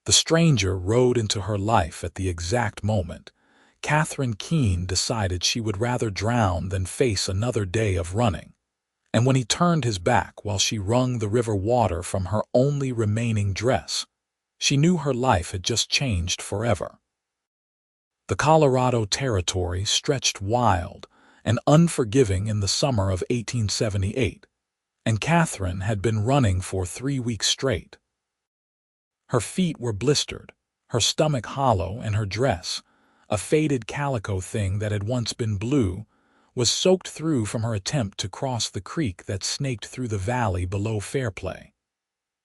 The stranger rode into her life at the exact moment. Katherine Keane decided she would rather drown than face another day of running. And when he turned his back while she wrung the river water from her only remaining dress, she knew her life had just changed forever. The Colorado Territory stretched wild and unforgiving in the summer of 1878, and Katherine had been running for 3 weeks straight. Her feet were blistered, her stomach hollow, and her dress, a faded calico thing that had once been blue, was soaked through from her attempt to cross the creek that snaked through the valley below Fairplay.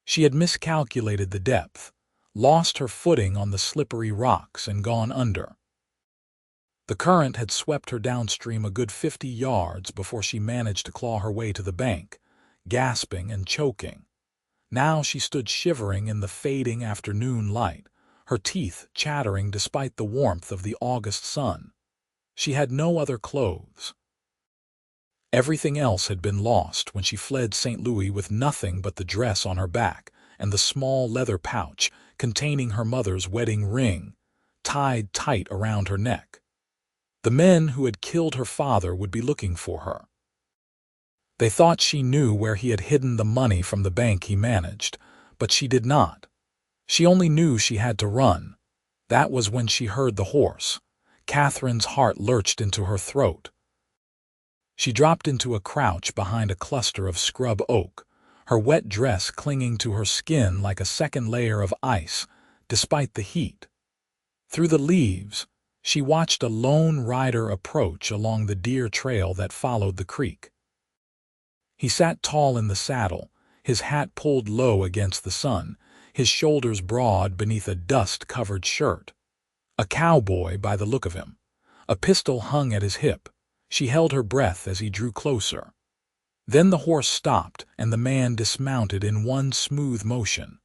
She had miscalculated the depth, lost her footing on the slippery rocks, and gone under. The current had swept her downstream a good 50 yards before she managed to claw her way to the bank, gasping and choking. Now she stood shivering in the fading afternoon light, her teeth chattering despite the warmth of the August sun. She had no other clothes. Everything else had been lost when she fled St. Louis with nothing but the dress on her back and the small leather pouch containing her mother's wedding ring, tied tight around her neck. The men who had killed her father would be looking for her. They thought she knew where he had hidden the money from the bank he managed, but she did not. She only knew she had to run. That was when she heard the horse. Katherine's heart lurched into her throat. She dropped into a crouch behind a cluster of scrub oak, her wet dress clinging to her skin like a second layer of ice, despite the heat. Through the leaves, she watched a lone rider approach along the deer trail that followed the creek. He sat tall in the saddle, his hat pulled low against the sun, his shoulders broad beneath a dust-covered shirt. A cowboy by the look of him. A pistol hung at his hip. She held her breath as he drew closer. Then the horse stopped and the man dismounted in one smooth motion.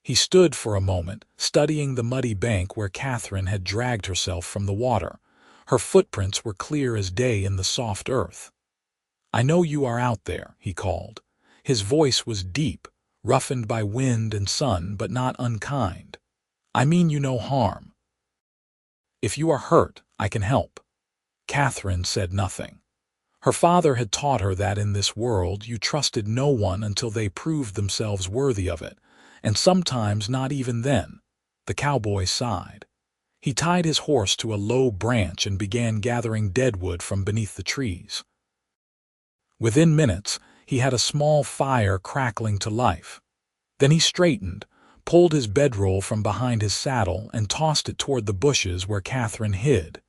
He stood for a moment, studying the muddy bank where Katherine had dragged herself from the water. Her footprints were clear as day in the soft earth. "I know you are out there," he called. His voice was deep, roughened by wind and sun, but not unkind. "I mean you no harm. If you are hurt, I can help." Katherine said nothing. Her father had taught her that in this world you trusted no one until they proved themselves worthy of it, and sometimes not even then. The cowboy sighed. He tied his horse to a low branch and began gathering deadwood from beneath the trees. Within minutes, he had a small fire crackling to life. Then he straightened, pulled his bedroll from behind his saddle, and tossed it toward the bushes where Katherine hid.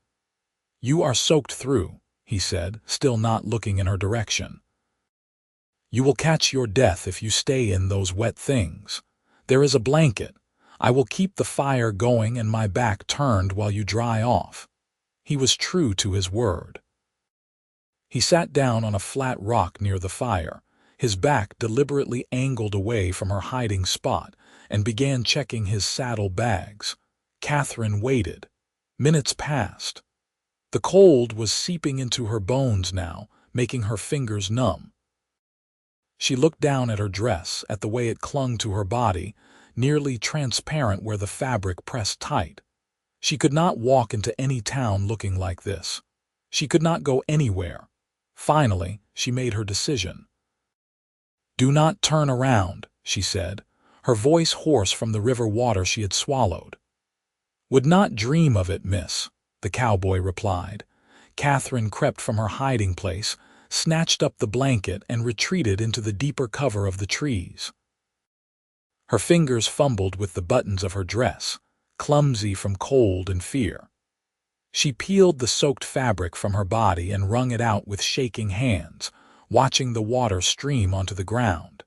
"You are soaked through," he said, still not looking in her direction. "You will catch your death if you stay in those wet things. There is a blanket. I will keep the fire going and my back turned while you dry off." He was true to his word. He sat down on a flat rock near the fire, his back deliberately angled away from her hiding spot, and began checking his saddle bags. Katherine waited. Minutes passed. The cold was seeping into her bones now, making her fingers numb. She looked down at her dress, at the way it clung to her body, nearly transparent where the fabric pressed tight. She could not walk into any town looking like this. She could not go anywhere. Finally, she made her decision. "Do not turn around," she said, her voice hoarse from the river water she had swallowed. "Would not dream of it, miss," the cowboy replied. Katherine crept from her hiding place, snatched up the blanket, and retreated into the deeper cover of the trees. Her fingers fumbled with the buttons of her dress, clumsy from cold and fear. She peeled the soaked fabric from her body and wrung it out with shaking hands, watching the water stream onto the ground.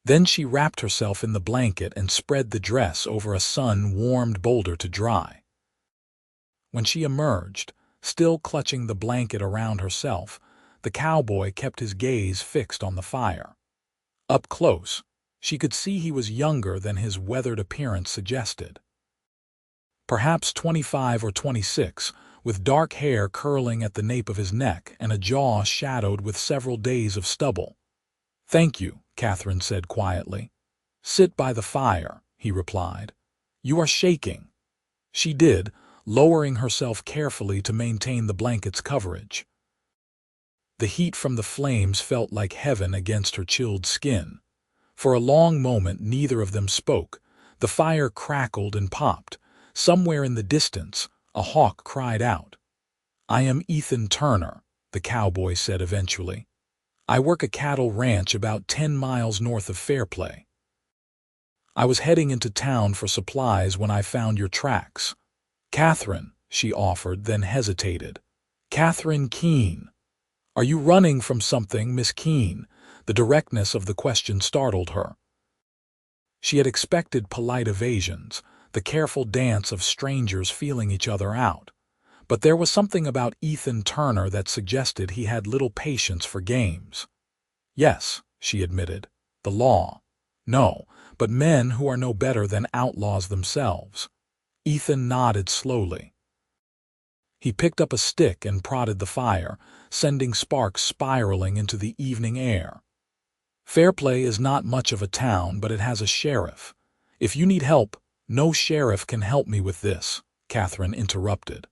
Then she wrapped herself in the blanket and spread the dress over a sun-warmed boulder to dry. When she emerged, still clutching the blanket around herself, the cowboy kept his gaze fixed on the fire. Up close, she could see he was younger than his weathered appearance suggested. Perhaps 25 or 26, with dark hair curling at the nape of his neck and a jaw shadowed with several days of stubble. "Thank you," Katherine said quietly. "Sit by the fire," he he replied. "You are shaking." She did, lowering herself carefully to maintain the blanket's coverage. The heat from the flames felt like heaven against her chilled skin. For a long moment neither of them spoke. The fire crackled and popped. Somewhere in the distance, a hawk cried out. "I am Ethan Turner," the cowboy said eventually. "I work a cattle ranch about 10 miles north of Fairplay. I was heading into town for supplies when I found your tracks." "Katherine," she offered, then hesitated. "Katherine Keane." "Are you running from something, Miss Keane?" The directness of the question startled her. She had expected polite evasions, the careful dance of strangers feeling each other out. But there was something about Ethan Turner that suggested he had little patience for games. "Yes," she admitted. "The law." "No, but men who are no better than outlaws themselves." Ethan nodded slowly. He picked up a stick and prodded the fire, sending sparks spiraling into the evening air. "Fairplay is not much of a town, but it has a sheriff. If you need help—" "No sheriff can help me with this," Katherine interrupted.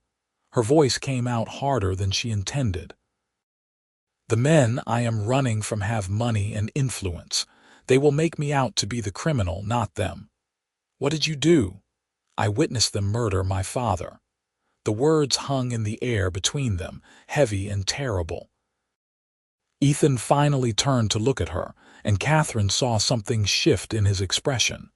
Her voice came out harder than she intended. "The men I am running from have money and influence. They will make me out to be the criminal, not them." "What did you do?" "I witnessed them murder my father." The words hung in the air between them, heavy and terrible. Ethan finally turned to look at her, and Katherine saw something shift in his expression.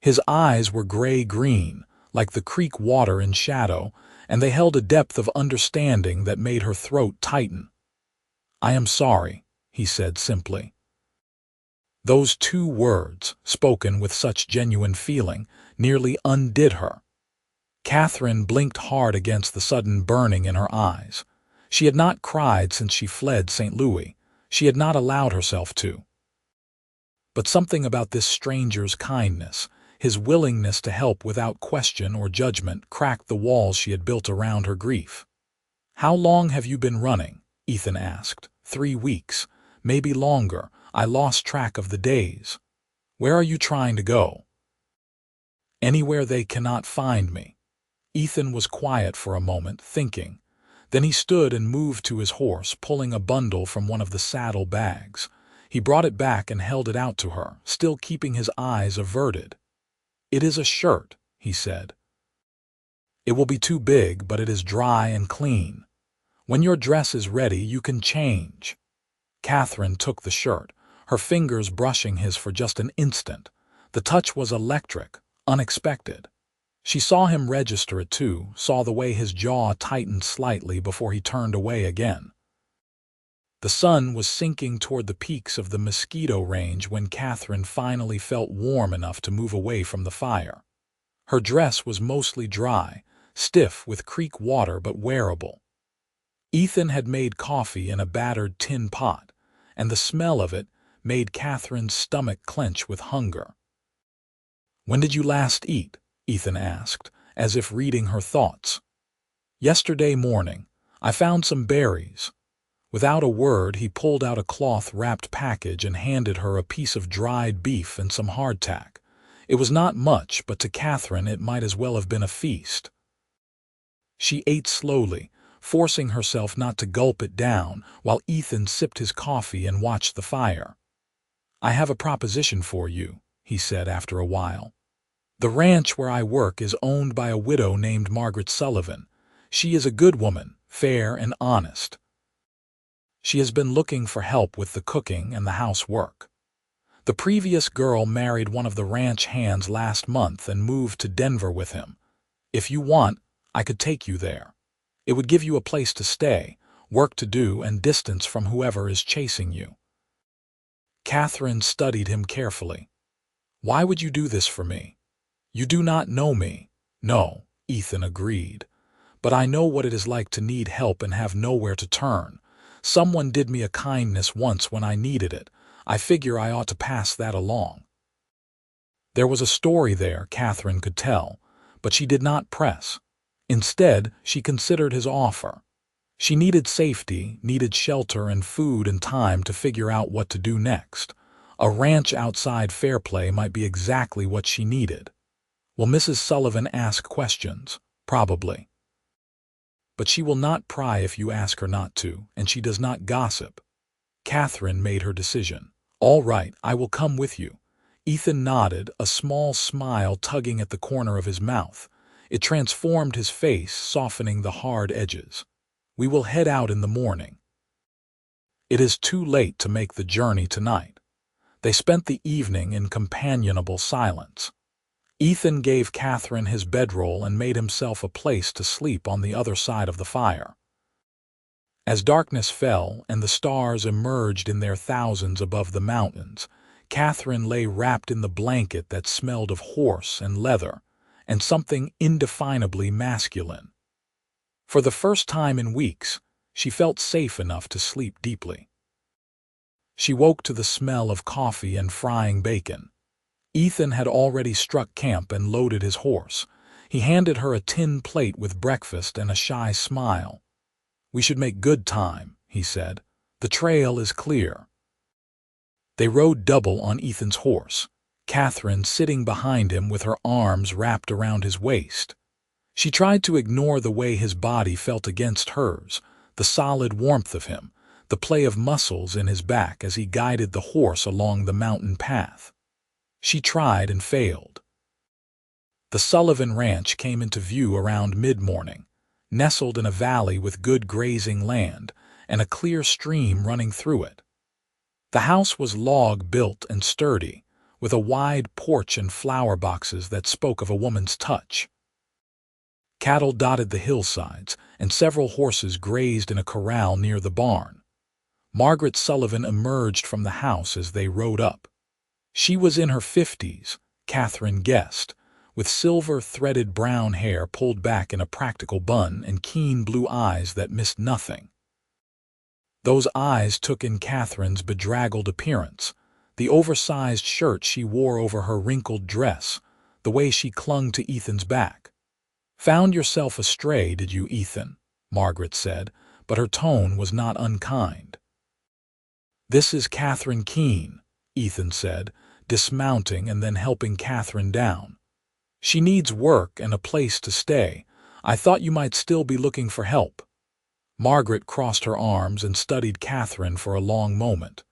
His eyes were gray-green, like the creek water in shadow, and they held a depth of understanding that made her throat tighten. "I am sorry," he said simply. Those two words, spoken with such genuine feeling, nearly undid her. Katherine blinked hard against the sudden burning in her eyes. She had not cried since she fled St. Louis. She had not allowed herself to. But something about this stranger's kindness, his willingness to help without question or judgment, cracked the walls she had built around her grief. "How long have you been running?" Ethan asked. 3 weeks, maybe longer. I lost track of the days." "Where are you trying to go?" "Anywhere they cannot find me." Ethan was quiet for a moment, thinking. Then he stood and moved to his horse, pulling a bundle from one of the saddle bags. He brought it back and held it out to her, still keeping his eyes averted. "It is a shirt," he said. "It will be too big, but it is dry and clean. When your dress is ready, you can change." Katherine took the shirt, her fingers brushing his for just an instant. The touch was electric, unexpected. She saw him register it too, saw the way his jaw tightened slightly before he turned away again. The sun was sinking toward the peaks of the Mosquito Range when Katherine finally felt warm enough to move away from the fire. Her dress was mostly dry, stiff with creek water but wearable. Ethan had made coffee in a battered tin pot, and the smell of it made Katherine's stomach clench with hunger. "When did you last eat?" Ethan asked, as if reading her thoughts. "Yesterday morning. I found some berries." Without a word, he pulled out a cloth-wrapped package and handed her a piece of dried beef and some hardtack. It was not much, but to Katherine it might as well have been a feast. She ate slowly, forcing herself not to gulp it down, while Ethan sipped his coffee and watched the fire. "I have a proposition for you," he said after a while. "The ranch where I work is owned by a widow named Margaret Sullivan. She is a good woman, fair and honest. She has been looking for help with the cooking and the housework. The previous girl married one of the ranch hands last month and moved to Denver with him. If you want, I could take you there. It would give you a place to stay, work to do, and distance from whoever is chasing you." Katherine studied him carefully. "Why would you do this for me?" "You do not know me." "No," Ethan agreed. "But I know what it is like to need help and have nowhere to turn. Someone did me a kindness once when I needed it. I figure I ought to pass that along." There was a story there Katherine could tell, but she did not press. Instead, she considered his offer. She needed safety, needed shelter and food and time to figure out what to do next. A ranch outside Fairplay might be exactly what she needed. Will Mrs. Sullivan ask questions? Probably. But she will not pry if you ask her not to, and she does not gossip. Katherine made her decision. All right, I will come with you. Ethan nodded, a small smile tugging at the corner of his mouth. It transformed his face, softening the hard edges. We will head out in the morning. It is too late to make the journey tonight. They spent the evening in companionable silence. Ethan gave Katherine his bedroll and made himself a place to sleep on the other side of the fire. As darkness fell and the stars emerged in their thousands above the mountains, Katherine lay wrapped in the blanket that smelled of horse and leather and something indefinably masculine. For the first time in weeks, she felt safe enough to sleep deeply. She woke to the smell of coffee and frying bacon. Ethan had already struck camp and loaded his horse. He handed her a tin plate with breakfast and a shy smile. We should make good time, he said. The trail is clear. They rode double on Ethan's horse, Katherine sitting behind him with her arms wrapped around his waist. She tried to ignore the way his body felt against hers, the solid warmth of him, the play of muscles in his back as he guided the horse along the mountain path. She tried and failed. The Sullivan Ranch came into view around mid-morning, nestled in a valley with good grazing land and a clear stream running through it. The house was log-built and sturdy, with a wide porch and flower boxes that spoke of a woman's touch. Cattle dotted the hillsides, and several horses grazed in a corral near the barn. Margaret Sullivan emerged from the house as they rode up. She was in her 50s, Katherine guessed, with silver-threaded brown hair pulled back in a practical bun and keen blue eyes that missed nothing. Those eyes took in Katherine's bedraggled appearance, the oversized shirt she wore over her wrinkled dress, the way she clung to Ethan's back. "Found yourself astray, did you, Ethan?" Margaret said, but her tone was not unkind. "This is Katherine Keane," Ethan said, dismounting and then helping Katherine down. "She needs work and a place to stay. I thought you might still be looking for help." Margaret crossed her arms and studied Katherine for a long moment.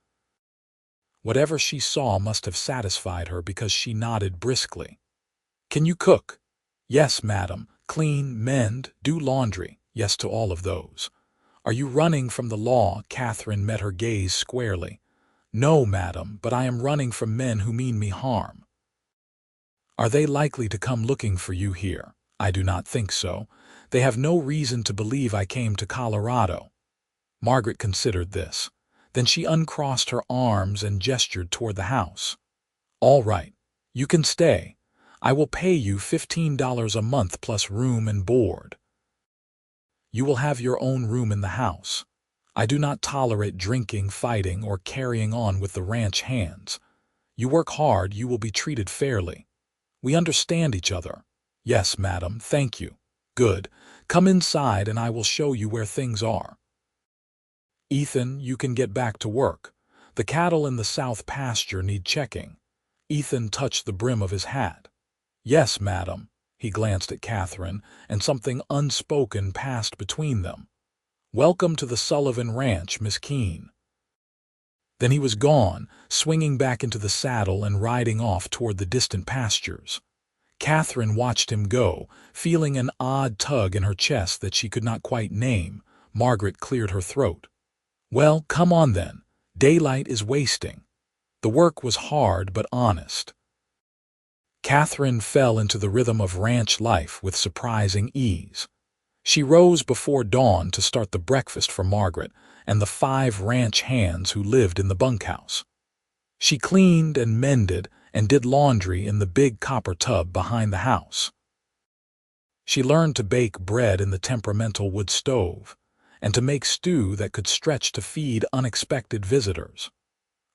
Whatever she saw must have satisfied her because she nodded briskly. "Can you cook?" "Yes, madam. Clean, mend, do laundry." "Yes to all of those." "Are you running from the law?" Katherine met her gaze squarely. "No, madam, but I am running from men who mean me harm." "Are they likely to come looking for you here?" "I do not think so. They have no reason to believe I came to Colorado." Margaret considered this. Then she uncrossed her arms and gestured toward the house. "All right, you can stay. I will pay you $15 a month plus room and board. You will have your own room in the house. I do not tolerate drinking, fighting, or carrying on with the ranch hands. You work hard, you will be treated fairly. We understand each other." "Yes, madam, thank you." "Good. Come inside and I will show you where things are." "Ethan, you can get back to work. The cattle in the south pasture need checking." Ethan touched the brim of his hat. "Yes, madam." He glanced at Katherine, and something unspoken passed between them. "Welcome to the Sullivan Ranch, Miss Keane." Then he was gone, swinging back into the saddle and riding off toward the distant pastures. Katherine watched him go, feeling an odd tug in her chest that she could not quite name. Margaret cleared her throat. "Well, come on then. Daylight is wasting." The work was hard but honest. Katherine fell into the rhythm of ranch life with surprising ease. She rose before dawn to start the breakfast for Margaret and the 5 ranch hands who lived in the bunkhouse. She cleaned and mended and did laundry in the big copper tub behind the house. She learned to bake bread in the temperamental wood stove and to make stew that could stretch to feed unexpected visitors.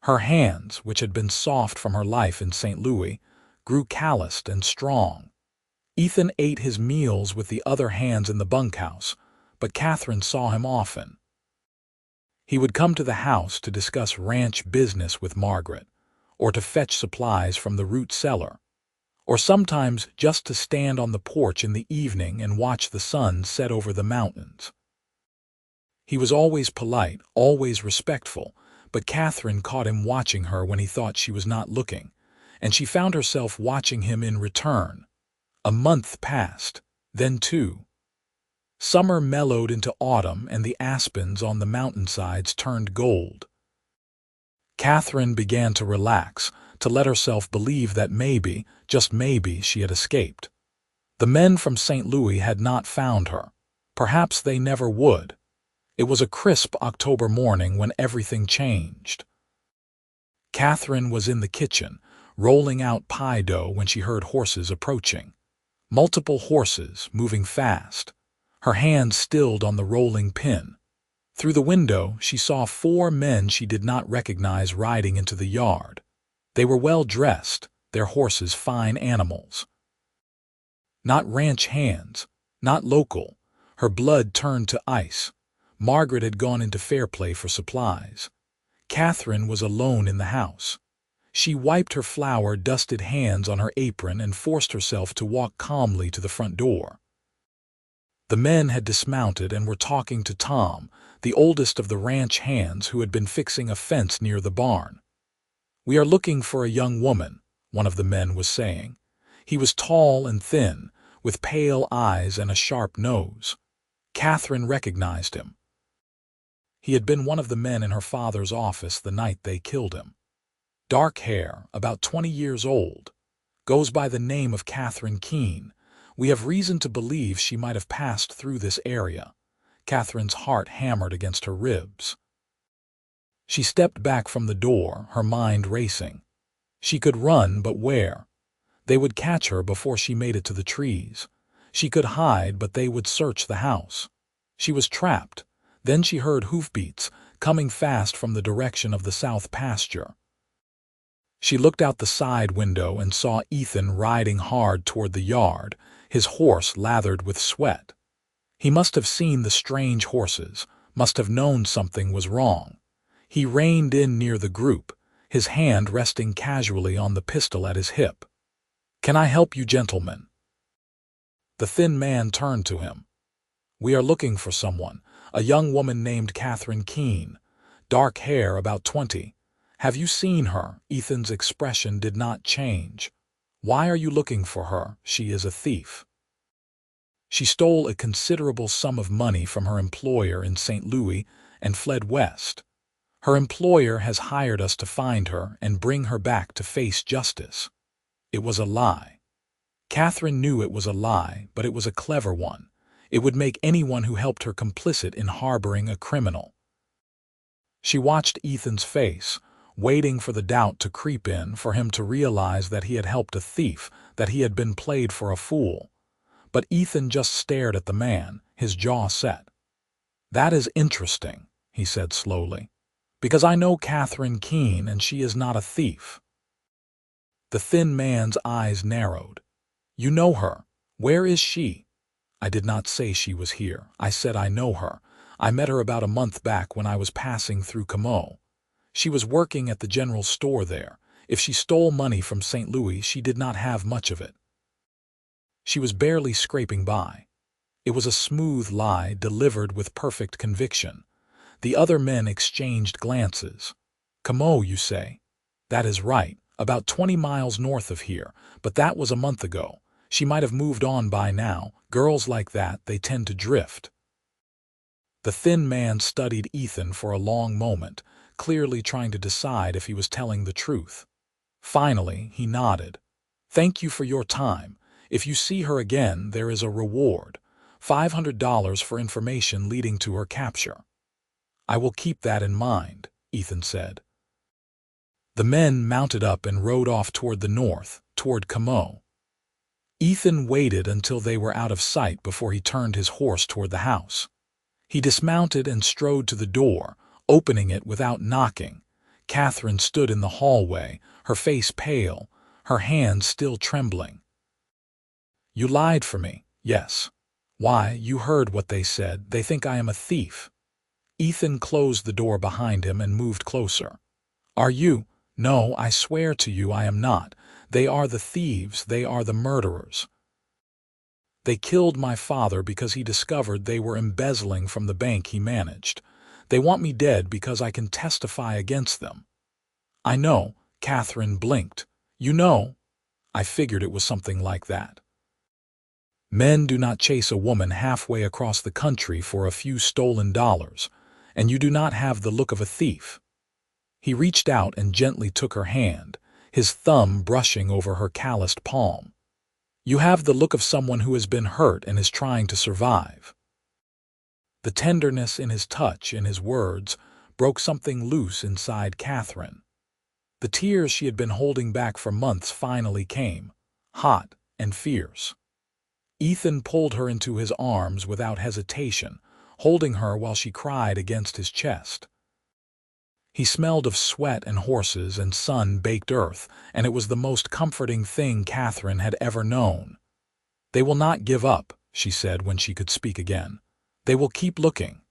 Her hands, which had been soft from her life in St. Louis, grew calloused and strong. Ethan ate his meals with the other hands in the bunkhouse, but Katherine saw him often. He would come to the house to discuss ranch business with Margaret, or to fetch supplies from the root cellar. or sometimes just to stand on the porch in the evening and watch the sun set over the mountains. He was always polite, always respectful, but Katherine caught him watching her when he thought she was not looking, and she found herself watching him in return. A month passed, then two. Summer mellowed into autumn and the aspens on the mountainsides turned gold. Katherine began to relax, to let herself believe that maybe, just maybe, she had escaped. The men from St. Louis had not found her. Perhaps they never would. It was a crisp October morning when everything changed. Katherine was in the kitchen, rolling out pie dough when she heard horses approaching. Multiple horses, moving fast. Her hand stilled on the rolling pin. Through the window, she saw 4 men she did not recognize riding into the yard. They were well dressed, their horses fine animals. Not ranch hands, not local. Her blood turned to ice. Margaret had gone into Fairplay for supplies. Katherine was alone in the house. She wiped her flour-dusted hands on her apron and forced herself to walk calmly to the front door. The men had dismounted and were talking to Tom, the oldest of the ranch hands who had been fixing a fence near the barn. "We are looking for a young woman," one of the men was saying. He was tall and thin, with pale eyes and a sharp nose. Katherine recognized him. He had been one of the men in her father's office the night they killed him. Dark hair, about 20 years old. Goes by the name of Katherine Keane. We have reason to believe she might have passed through this area. Katherine's heart hammered against her ribs. She stepped back from the door, her mind racing. She could run, but where? They would catch her before she made it to the trees. She could hide, but they would search the house. She was trapped. Then she heard hoofbeats, coming fast from the direction of the south pasture. She looked out the side window and saw Ethan riding hard toward the yard, his horse lathered with sweat. He must have seen the strange horses, must have known something was wrong. He reined in near the group, his hand resting casually on the pistol at his hip. "Can I help you, gentlemen?" The thin man turned to him. "We are looking for someone, a young woman named Katherine Keane, dark hair, about 20. Have you seen her?" Ethan's expression did not change. "Why are you looking for her? She is a thief. She stole a considerable sum of money from her employer in St. Louis and fled west. Her employer has hired us to find her and bring her back to face justice." It was a lie. Katherine knew it was a lie, but it was a clever one. It would make anyone who helped her complicit in harboring a criminal. She watched Ethan's face, waiting for the doubt to creep in, for him to realize that he had helped a thief, that he had been played for a fool. But Ethan just stared at the man, his jaw set. "That is interesting," he said slowly, "because I know Katherine Keane and she is not a thief." The thin man's eyes narrowed. "You know her. Where is she?" "I did not say she was here. I said I know her. I met her about a month back when I was passing through Cowboy. She was working at the general store there. If she stole money from St. Louis, she did not have much of it. She was barely scraping by." It was a smooth lie delivered with perfect conviction. The other men exchanged glances. "Cowboy, you say?" "That is right. About 20 miles north of here, but that was a month ago. She might have moved on by now. Girls like that, they tend to drift." The thin man studied Ethan for a long moment, clearly trying to decide if he was telling the truth. Finally, he nodded. "Thank you for your time. If you see her again, there is a reward. $500 for information leading to her capture." "I will keep that in mind," Ethan said. The men mounted up and rode off toward the north, toward Cowboy. Ethan waited until they were out of sight before he turned his horse toward the house. He dismounted and strode to the door, opening it without knocking. Katherine stood in the hallway, her face pale, her hands still trembling. "You lied for me, yes. Why, you heard what they said. They think I am a thief." Ethan closed the door behind him and moved closer. "Are you? No, I swear to you I am not. They are the thieves, they are the murderers. They killed my father because he discovered they were embezzling from the bank he managed. They want me dead because I can testify against them." "I know," Katherine blinked. "You know?" "I figured it was something like that. Men do not chase a woman halfway across the country for a few stolen dollars, and you do not have the look of a thief." He reached out and gently took her hand, his thumb brushing over her calloused palm. "You have the look of someone who has been hurt and is trying to survive." The tenderness in his touch and his words broke something loose inside Katherine. The tears she had been holding back for months finally came, hot and fierce. Ethan pulled her into his arms without hesitation, holding her while she cried against his chest. He smelled of sweat and horses and sun-baked earth, and it was the most comforting thing Katherine had ever known. "They will not give up," she said when she could speak again. "They will keep looking.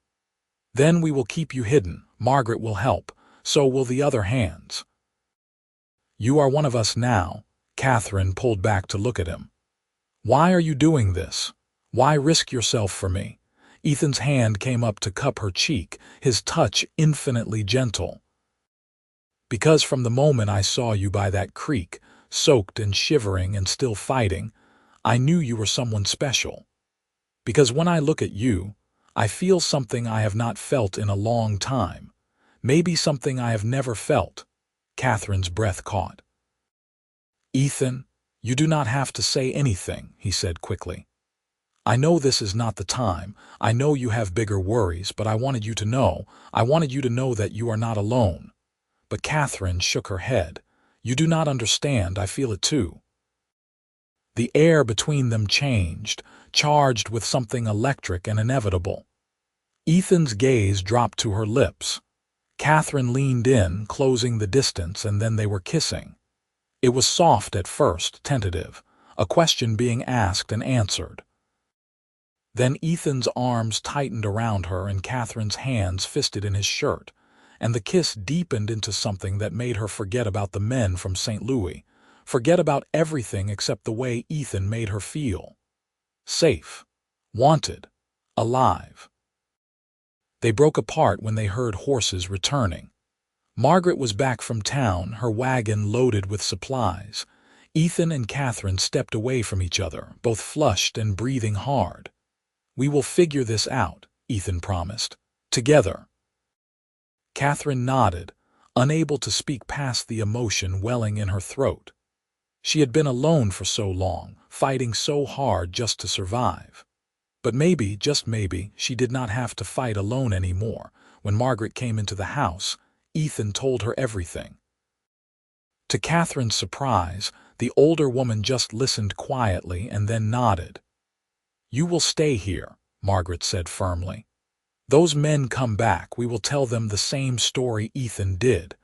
Then we will keep you hidden. Margaret will help. So will the other hands." "You are one of us now." Katherine pulled back to look at him. "Why are you doing this? Why risk yourself for me?" Ethan's hand came up to cup her cheek, his touch infinitely gentle. "Because from the moment I saw you by that creek, soaked and shivering and still fighting, I knew you were someone special. Because when I look at you, I feel something I have not felt in a long time, maybe something I have never felt." Katherine's breath caught. "Ethan, you do not have to say anything," he said quickly. "I know this is not the time. I know you have bigger worries, but I wanted you to know that you are not alone." But Katherine shook her head. "You do not understand. I feel it too." The air between them changed, charged with something electric and inevitable. Ethan's gaze dropped to her lips. Katherine leaned in, closing the distance, and then they were kissing. It was soft at first, tentative, a question being asked and answered. Then Ethan's arms tightened around her and Katherine's hands fisted in his shirt, and the kiss deepened into something that made her forget about the men from St. Louis, forget about everything except the way Ethan made her feel. Safe, wanted, alive. They broke apart when they heard horses returning. Margaret was back from town, her wagon loaded with supplies. Ethan and Katherine stepped away from each other, both flushed and breathing hard. "We will figure this out," Ethan promised. "Together." Katherine nodded, unable to speak past the emotion welling in her throat. She had been alone for so long, fighting so hard just to survive. But maybe, just maybe, she did not have to fight alone anymore. When Margaret came into the house, Ethan told her everything. To Katherine's surprise, the older woman just listened quietly and then nodded. "You will stay here," Margaret said firmly. "Those men come back, we will tell them the same story Ethan did.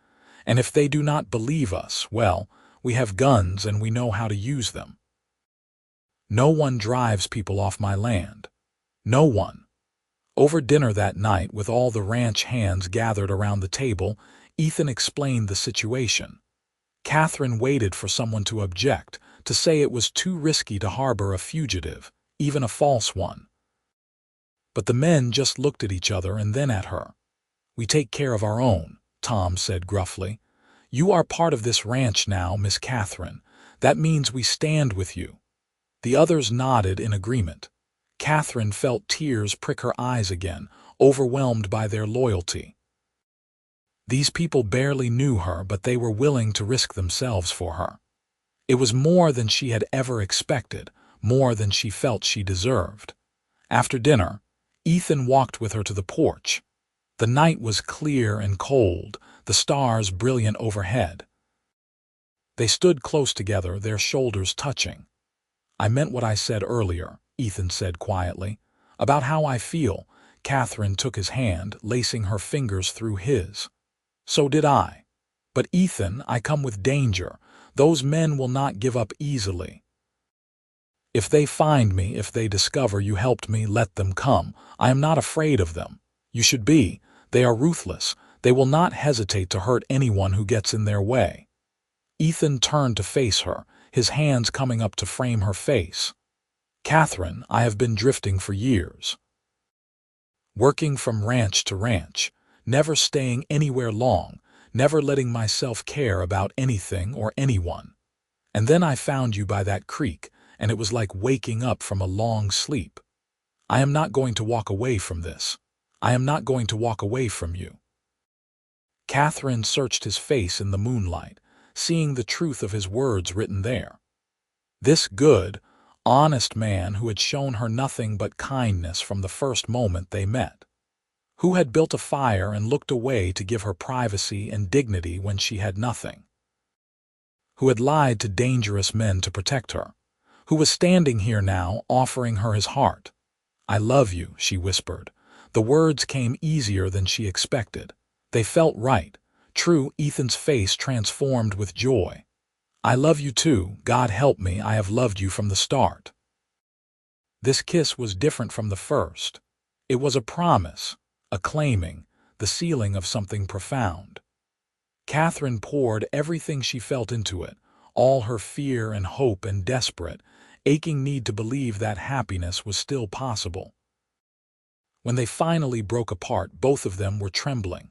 And if they do not believe us, well, we have guns and we know how to use them. No one drives people off my land. No one." Over dinner that night, with all the ranch hands gathered around the table, Ethan explained the situation. Katherine waited for someone to object, to say it was too risky to harbor a fugitive, even a false one. But the men just looked at each other and then at her. "We take care of our own," Tom said gruffly. "You are part of this ranch now, Miss Katherine. That means we stand with you." The others nodded in agreement. Katherine felt tears prick her eyes again, overwhelmed by their loyalty. These people barely knew her, but they were willing to risk themselves for her. It was more than she had ever expected, more than she felt she deserved. After dinner, Ethan walked with her to the porch. The night was clear and cold, the stars brilliant overhead. They stood close together, their shoulders touching. "I meant what I said earlier," Ethan said quietly. "About how I feel." Katherine took his hand, lacing her fingers through his. "So did I. But Ethan, I come with danger. Those men will not give up easily. If they find me, if they discover you helped me, let them come. I am not afraid of them. You should be. They are ruthless. They will not hesitate to hurt anyone who gets in their way." Ethan turned to face her, his hands coming up to frame her face. "Katherine, I have been drifting for years. Working from ranch to ranch, never staying anywhere long, never letting myself care about anything or anyone. And then I found you by that creek, and it was like waking up from a long sleep. I am not going to walk away from this. I am not going to walk away from you." Katherine searched his face in the moonlight, seeing the truth of his words written there. This good, honest man who had shown her nothing but kindness from the first moment they met. Who had built a fire and looked away to give her privacy and dignity when she had nothing. Who had lied to dangerous men to protect her. Who was standing here now offering her his heart. "I love you," she whispered. The words came easier than she expected. They felt right. True, Ethan's face transformed with joy. "I love you too. God help me, I have loved you from the start." This kiss was different from the first. It was a promise, a claiming, the sealing of something profound. Katherine poured everything she felt into it, all her fear and hope and desperate, aching need to believe that happiness was still possible. When they finally broke apart, both of them were trembling.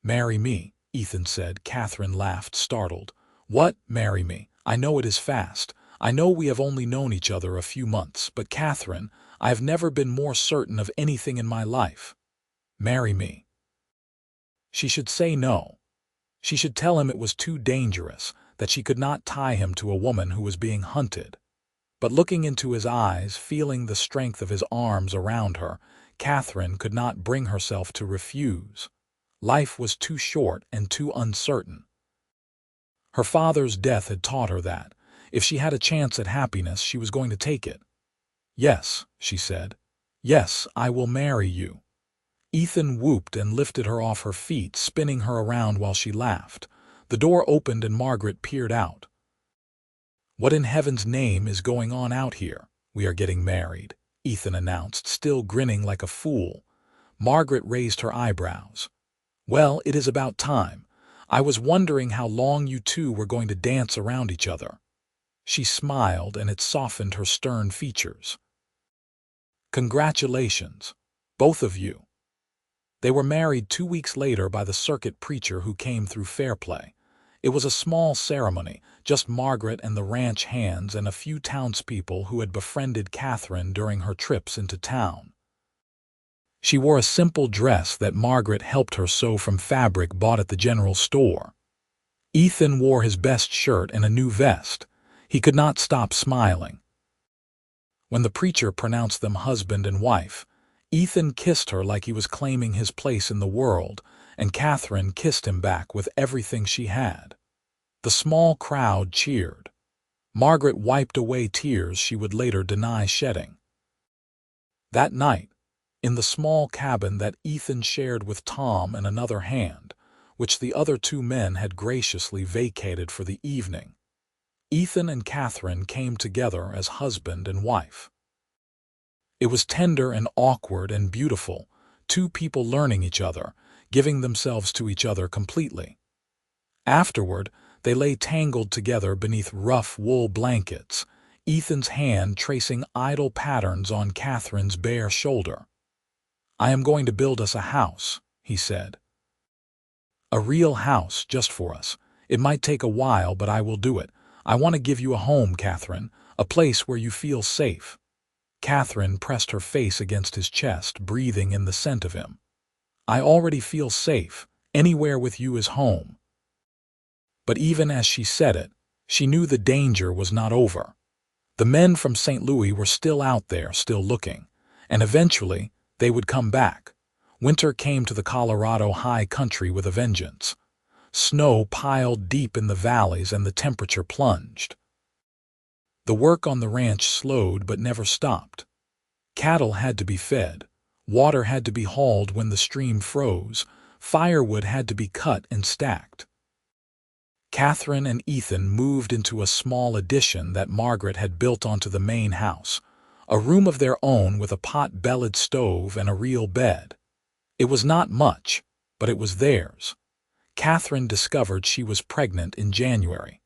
"Marry me," Ethan said. Katherine laughed, startled. "What? Marry me? I know it is fast. I know we have only known each other a few months, but Katherine, I have never been more certain of anything in my life. Marry me." She should say no. She should tell him it was too dangerous, that she could not tie him to a woman who was being hunted. But looking into his eyes, feeling the strength of his arms around her, Katherine could not bring herself to refuse. Life was too short and too uncertain. Her father's death had taught her that, if she had a chance at happiness, she was going to take it. "Yes," she said. "Yes, I will marry you." Ethan whooped and lifted her off her feet, spinning her around while she laughed. The door opened and Margaret peered out. "What in heaven's name is going on out here?" "We are getting married," Ethan announced, still grinning like a fool. Margaret raised her eyebrows. "Well, it is about time. I was wondering how long you two were going to dance around each other." She smiled, and it softened her stern features. "Congratulations, both of you." They were married 2 weeks later by the circuit preacher who came through Fairplay. It was a small ceremony, just Margaret and the ranch hands and a few townspeople who had befriended Katherine during her trips into town. She wore a simple dress that Margaret helped her sew from fabric bought at the general store. Ethan wore his best shirt and a new vest. He could not stop smiling. When the preacher pronounced them husband and wife, Ethan kissed her like he was claiming his place in the world, and Katherine kissed him back with everything she had. The small crowd cheered. Margaret wiped away tears she would later deny shedding. That night, in the small cabin that Ethan shared with Tom and another hand, which the other 2 men had graciously vacated for the evening, Ethan and Katherine came together as husband and wife. It was tender and awkward and beautiful, 2 people learning each other, giving themselves to each other completely. Afterward, they lay tangled together beneath rough wool blankets, Ethan's hand tracing idle patterns on Katherine's bare shoulder. "I am going to build us a house," he said. "A real house just for us. It might take a while, but I will do it. I want to give you a home, Katherine, a place where you feel safe." Katherine pressed her face against his chest, breathing in the scent of him. "I already feel safe. Anywhere with you is home." But even as she said it, she knew the danger was not over. The men from St. Louis were still out there, still looking, and eventually they would come back. Winter came to the Colorado high country with a vengeance. Snow piled deep in the valleys and the temperature plunged. The work on the ranch slowed but never stopped. Cattle had to be fed, water had to be hauled when the stream froze, firewood had to be cut and stacked. Katherine and Ethan moved into a small addition that Margaret had built onto the main house, a room of their own with a pot-bellied stove and a real bed. It was not much, but it was theirs. Katherine discovered she was pregnant in January.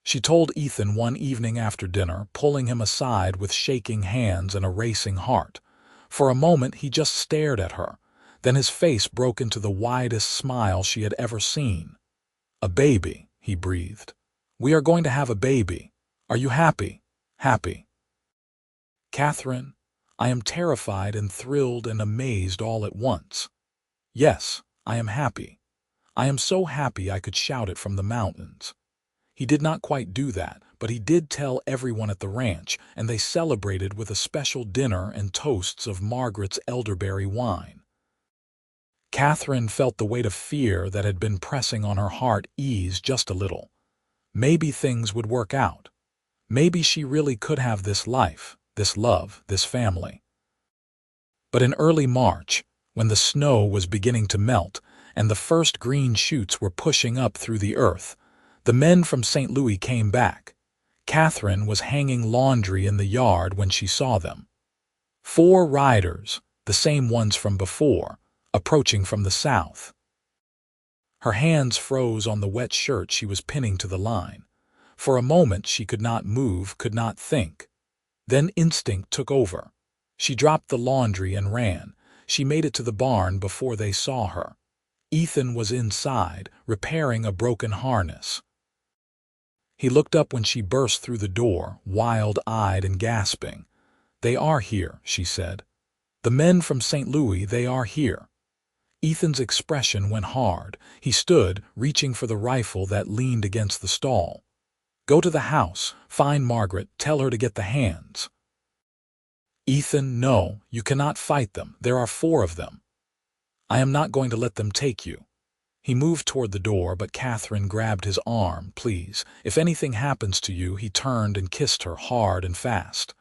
She told Ethan one evening after dinner, pulling him aside with shaking hands and a racing heart. For a moment he just stared at her. Then his face broke into the widest smile she had ever seen. "A baby," he breathed. "We are going to have a baby. Are you happy?" "Happy." "Katherine, I am terrified and thrilled and amazed all at once." "Yes, I am happy. I am so happy I could shout it from the mountains." He did not quite do that, but he did tell everyone at the ranch, and they celebrated with a special dinner and toasts of Margaret's elderberry wine. Katherine felt the weight of fear that had been pressing on her heart ease just a little. Maybe things would work out. Maybe she really could have this life, this love, this family. But in early March, when the snow was beginning to melt and the first green shoots were pushing up through the earth, the men from St. Louis came back. Katherine was hanging laundry in the yard when she saw them. 4 riders, the same ones from before, approaching from the south. Her hands froze on the wet shirt she was pinning to the line. For a moment she could not move, could not think. Then instinct took over. She dropped the laundry and ran. She made it to the barn before they saw her. Ethan was inside, repairing a broken harness. He looked up when she burst through the door, wild-eyed and gasping. "They are here," she said. "The men from St. Louis, they are here." Ethan's expression went hard. He stood, reaching for the rifle that leaned against the stall. "Go to the house, find Margaret, tell her to get the hands." "Ethan, no, you cannot fight them. There are 4 of them." "I am not going to let them take you." He moved toward the door, but Katherine grabbed his arm. "Please, if anything happens to you," he turned and kissed her hard and fast.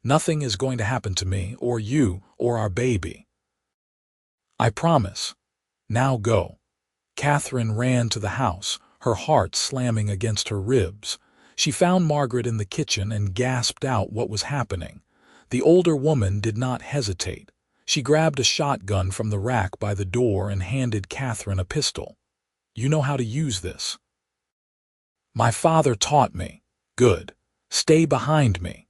"Nothing is going to happen to me, or you, or our baby. I promise. Now go." Katherine ran to the house, her heart slamming against her ribs. She found Margaret in the kitchen and gasped out what was happening. The older woman did not hesitate. She grabbed a shotgun from the rack by the door and handed Katherine a pistol. "You know how to use this." "My father taught me." "Good. Stay behind me."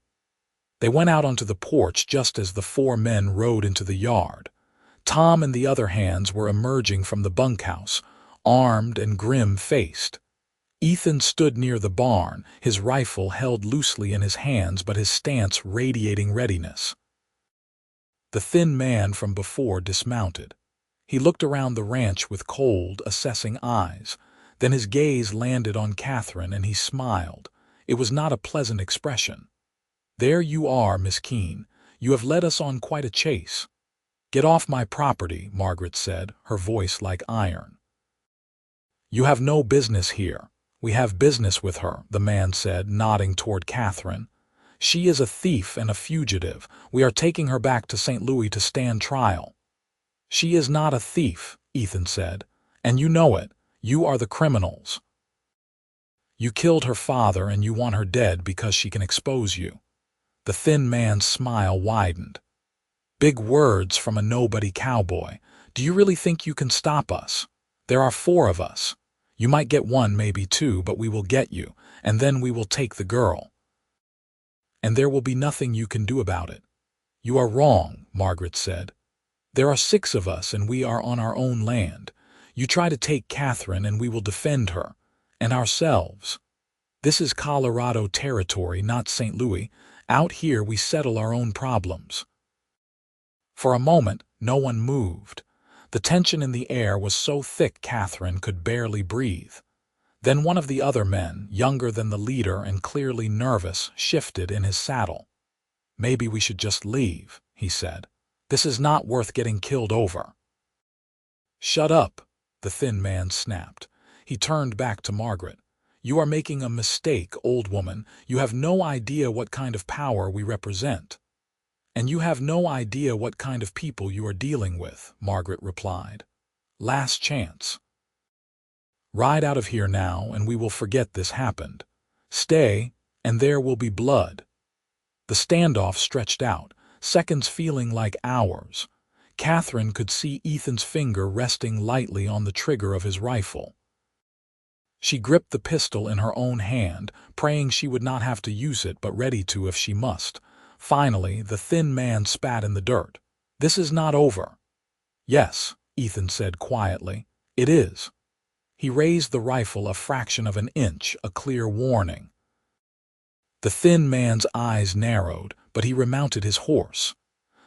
They went out onto the porch just as the 4 men rode into the yard. Tom and the other hands were emerging from the bunkhouse, armed and grim-faced. Ethan stood near the barn, his rifle held loosely in his hands but his stance radiating readiness. The thin man from before dismounted. He looked around the ranch with cold, assessing eyes. Then his gaze landed on Katherine and he smiled. It was not a pleasant expression. "There you are, Miss Keane. You have led us on quite a chase." "Get off my property," Margaret said, her voice like iron. "You have no business here." "We have business with her," the man said, nodding toward Katherine. "She is a thief and a fugitive. We are taking her back to St. Louis to stand trial." "She is not a thief," Ethan said, "and you know it. You are the criminals. You killed her father and you want her dead because she can expose you." The thin man's smile widened. "Big words from a nobody cowboy. Do you really think you can stop us? There are 4 of us. You might get 1, maybe 2, but we will get you, and then we will take the girl. And there will be nothing you can do about it." "You are wrong," Margaret said. "There are 6 of us and we are on our own land. You try to take Katherine and we will defend her. And ourselves. This is Colorado territory, not St. Louis. Out here we settle our own problems." For a moment, no one moved. The tension in the air was so thick Katherine could barely breathe. Then one of the other men, younger than the leader and clearly nervous, shifted in his saddle. "Maybe we should just leave," he said. "This is not worth getting killed over." "Shut up," the thin man snapped. He turned back to Margaret. "You are making a mistake, old woman. You have no idea what kind of power we represent." "And you have no idea what kind of people you are dealing with," Margaret replied. "Last chance. Ride out of here now and we will forget this happened. Stay, and there will be blood." The standoff stretched out, seconds feeling like hours. Katherine could see Ethan's finger resting lightly on the trigger of his rifle. She gripped the pistol in her own hand, praying she would not have to use it but ready to if she must. Finally, the thin man spat in the dirt. "This is not over." "Yes," Ethan said quietly. "It is." He raised the rifle a fraction of an inch, a clear warning. The thin man's eyes narrowed, but he remounted his horse.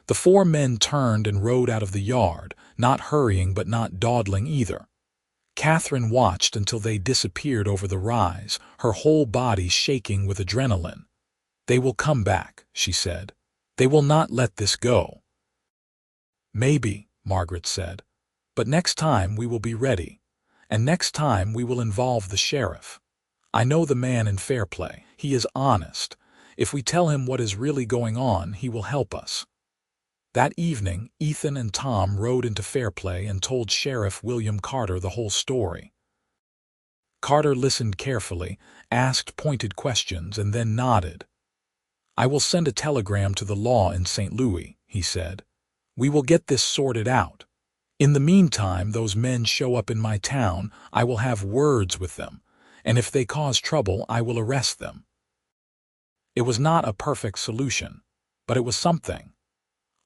The four men turned and rode out of the yard, not hurrying but not dawdling either. Katherine watched until they disappeared over the rise, her whole body shaking with adrenaline. "They will come back," she said. "They will not let this go." "Maybe," Margaret said. "But next time we will be ready. And next time we will involve the sheriff. I know the man in Fairplay. He is honest. If we tell him what is really going on, he will help us." That evening, Ethan and Tom rode into Fairplay and told Sheriff William Carter the whole story. Carter listened carefully, asked pointed questions, and then nodded. "I will send a telegram to the law in St. Louis," he said. "We will get this sorted out. In the meantime, those men show up in my town, I will have words with them, and if they cause trouble, I will arrest them." It was not a perfect solution, but it was something.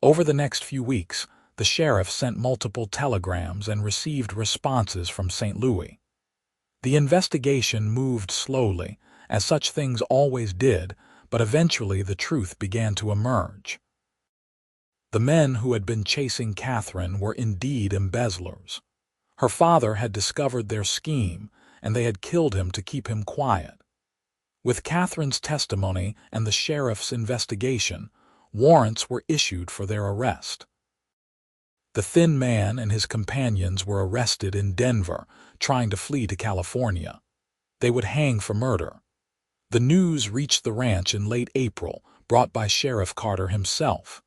Over the next few weeks, the sheriff sent multiple telegrams and received responses from St. Louis. The investigation moved slowly, as such things always did, but eventually the truth began to emerge. The men who had been chasing Katherine were indeed embezzlers. Her father had discovered their scheme, and they had killed him to keep him quiet. With Katherine's testimony and the sheriff's investigation, warrants were issued for their arrest. The thin man and his companions were arrested in Denver, trying to flee to California. They would hang for murder. The news reached the ranch in late April, brought by Sheriff Carter himself.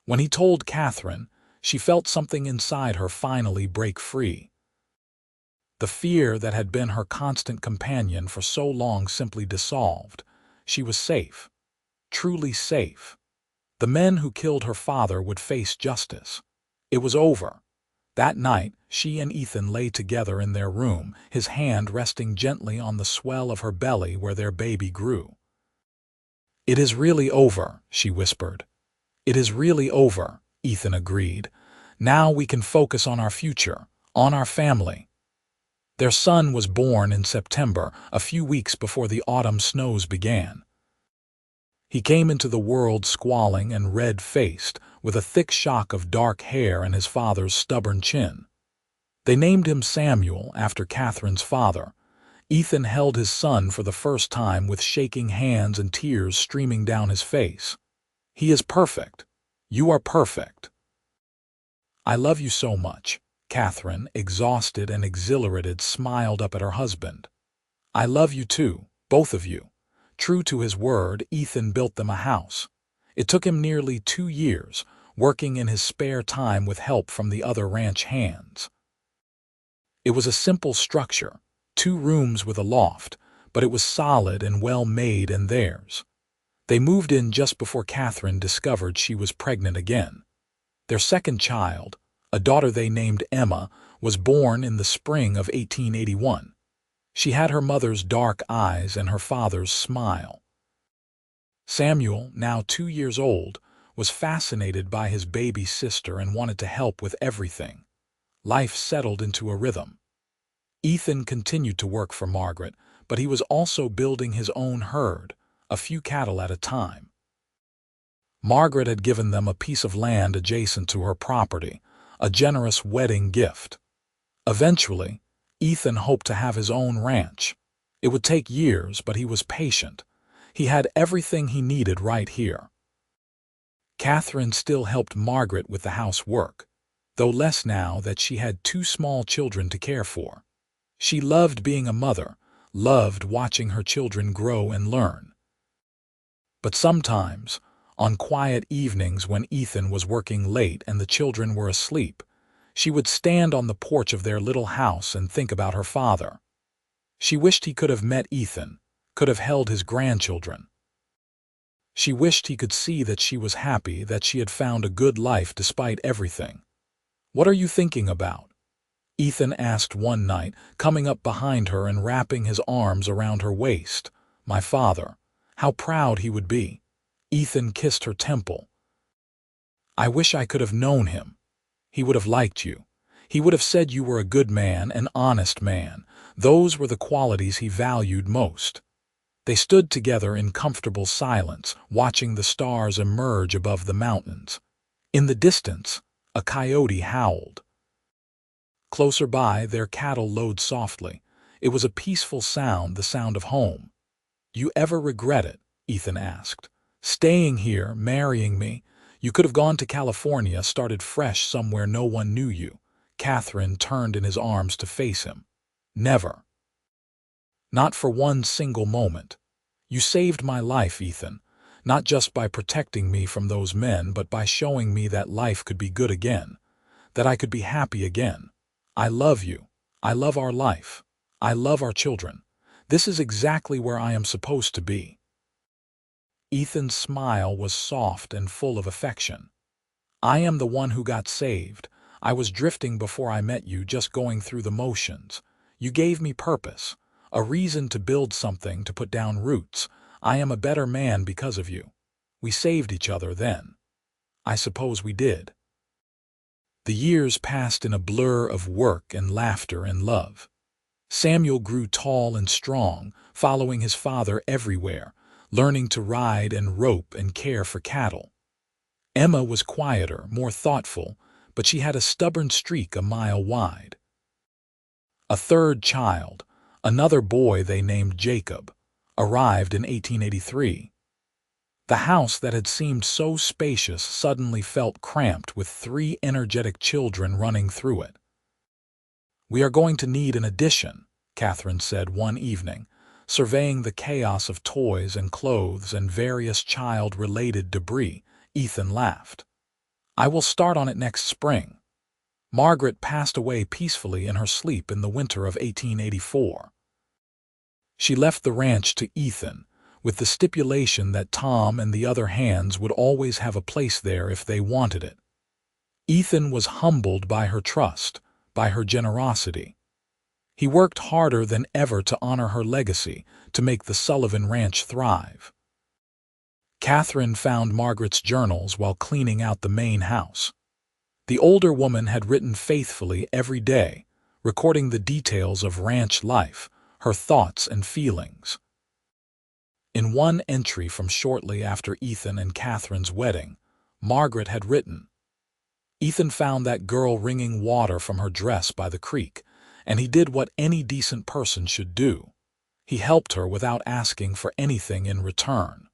When he told Katherine, she felt something inside her finally break free. The fear that had been her constant companion for so long simply dissolved. She was safe. Truly safe. The men who killed her father would face justice. It was over. That night, she and Ethan lay together in their room, his hand resting gently on the swell of her belly where their baby grew. "It is really over," she whispered. "It is really over," Ethan agreed. "Now we can focus on our future, on our family." Their son was born in September, a few weeks before the autumn snows began. He came into the world squalling and red-faced, with a thick shock of dark hair and his father's stubborn chin. They named him Samuel, after Katherine's father. Ethan held his son for the first time with shaking hands and tears streaming down his face. "He is perfect. You are perfect." "I love you so much," Katherine, exhausted and exhilarated, smiled up at her husband. "I love you too, both of you." True to his word, Ethan built them a house. It took him nearly 2 years, working in his spare time with help from the other ranch hands. It was a simple structure, 2 rooms with a loft, but it was solid and well made and theirs. They moved in just before Katherine discovered she was pregnant again. Their second child, a daughter they named Emma, was born in the spring of 1881. She had her mother's dark eyes and her father's smile. Samuel, now 2 years old, was fascinated by his baby sister and wanted to help with everything. Life settled into a rhythm. Ethan continued to work for Margaret, but he was also building his own herd, a few cattle at a time. Margaret had given them a piece of land adjacent to her property, a generous wedding gift. Eventually, Ethan hoped to have his own ranch. It would take years, but he was patient. He had everything he needed right here. Katherine still helped Margaret with the housework, though less now that she had 2 small children to care for. She loved being a mother, loved watching her children grow and learn. But sometimes, on quiet evenings when Ethan was working late and the children were asleep, she would stand on the porch of their little house and think about her father. She wished he could have met Ethan, could have held his grandchildren. She wished he could see that she was happy, that she had found a good life despite everything. "What are you thinking about?" Ethan asked one night, coming up behind her and wrapping his arms around her waist. My father. How proud he would be. Ethan kissed her temple. I wish I could have known him. He would have liked you. He would have said you were a good man, an honest man. Those were the qualities he valued most. They stood together in comfortable silence, watching the stars emerge above the mountains. In the distance, a coyote howled. Closer by, their cattle lowed softly. It was a peaceful sound, the sound of home. You ever regret it? Ethan asked. Staying here, marrying me? You could have gone to California, started fresh somewhere no one knew you. Katherine turned in his arms to face him. Never. Not for one single moment. You saved my life, Ethan, not just by protecting me from those men, but by showing me that life could be good again, that I could be happy again. I love you. I love our life. I love our children. This is exactly where I am supposed to be. Ethan's smile was soft and full of affection. I am the one who got saved. I was drifting before I met you, just going through the motions. You gave me purpose, a reason to build something, to put down roots. I am a better man because of you. We saved each other then. I suppose we did. The years passed in a blur of work and laughter and love. Samuel grew tall and strong, following his father everywhere, learning to ride and rope and care for cattle. Emma was quieter, more thoughtful, but she had a stubborn streak a mile wide. A third child, another boy they named Jacob, arrived in 1883. The house that had seemed so spacious suddenly felt cramped with 3 energetic children running through it. We are going to need an addition, Katherine said one evening, surveying the chaos of toys and clothes and various child-related debris. Ethan laughed. I will start on it next spring. Margaret passed away peacefully in her sleep in the winter of 1884. She left the ranch to Ethan, with the stipulation that Tom and the other hands would always have a place there if they wanted it. Ethan was humbled by her trust, by her generosity. He worked harder than ever to honor her legacy, to make the Sullivan Ranch thrive. Katherine found Margaret's journals while cleaning out the main house. The older woman had written faithfully every day, recording the details of ranch life, her thoughts and feelings. In one entry from shortly after Ethan and Katherine's wedding, Margaret had written, Ethan found that girl wringing water from her dress by the creek, and he did what any decent person should do. He helped her without asking for anything in return.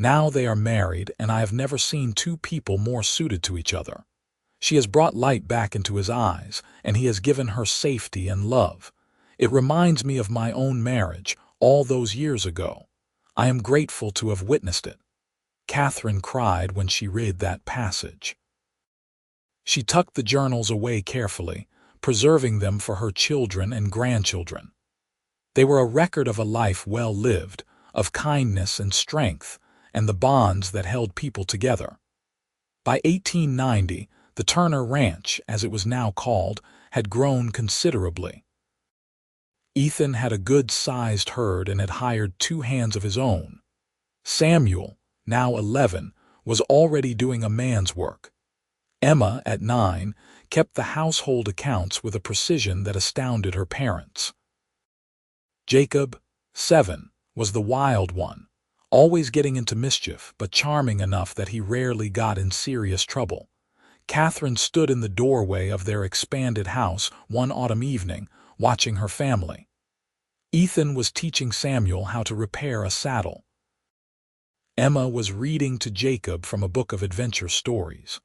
Now they are married, and I have never seen two people more suited to each other. She has brought light back into his eyes, and he has given her safety and love. It reminds me of my own marriage, all those years ago. I am grateful to have witnessed it. Katherine cried when she read that passage. She tucked the journals away carefully, preserving them for her children and grandchildren. They were a record of a life well lived, of kindness and strength, and the bonds that held people together. By 1890, the Turner Ranch, as it was now called, had grown considerably. Ethan had a good-sized herd and had hired 2 hands of his own. Samuel, now 11, was already doing a man's work. Emma, at 9, kept the household accounts with a precision that astounded her parents. Jacob, 7, was the wild one, always getting into mischief, but charming enough that he rarely got in serious trouble. Katherine stood in the doorway of their expanded house one autumn evening, watching her family. Ethan was teaching Samuel how to repair a saddle. Emma was reading to Jacob from a book of adventure stories.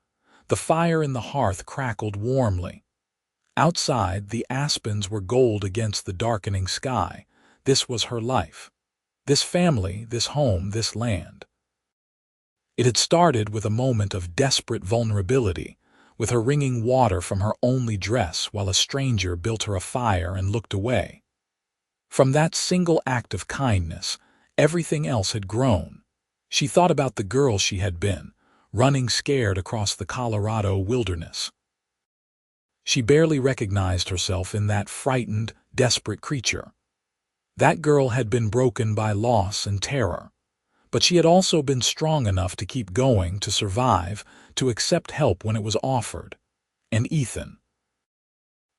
The fire in the hearth crackled warmly. Outside, the aspens were gold against the darkening sky. This was her life. This family, this home, this land. It had started with a moment of desperate vulnerability, with her wringing water from her only dress while a stranger built her a fire and looked away. From that single act of kindness, everything else had grown. She thought about the girl she had been, running scared across the Colorado wilderness. She barely recognized herself in that frightened, desperate creature. That girl had been broken by loss and terror, but she had also been strong enough to keep going, to survive, to accept help when it was offered. And Ethan.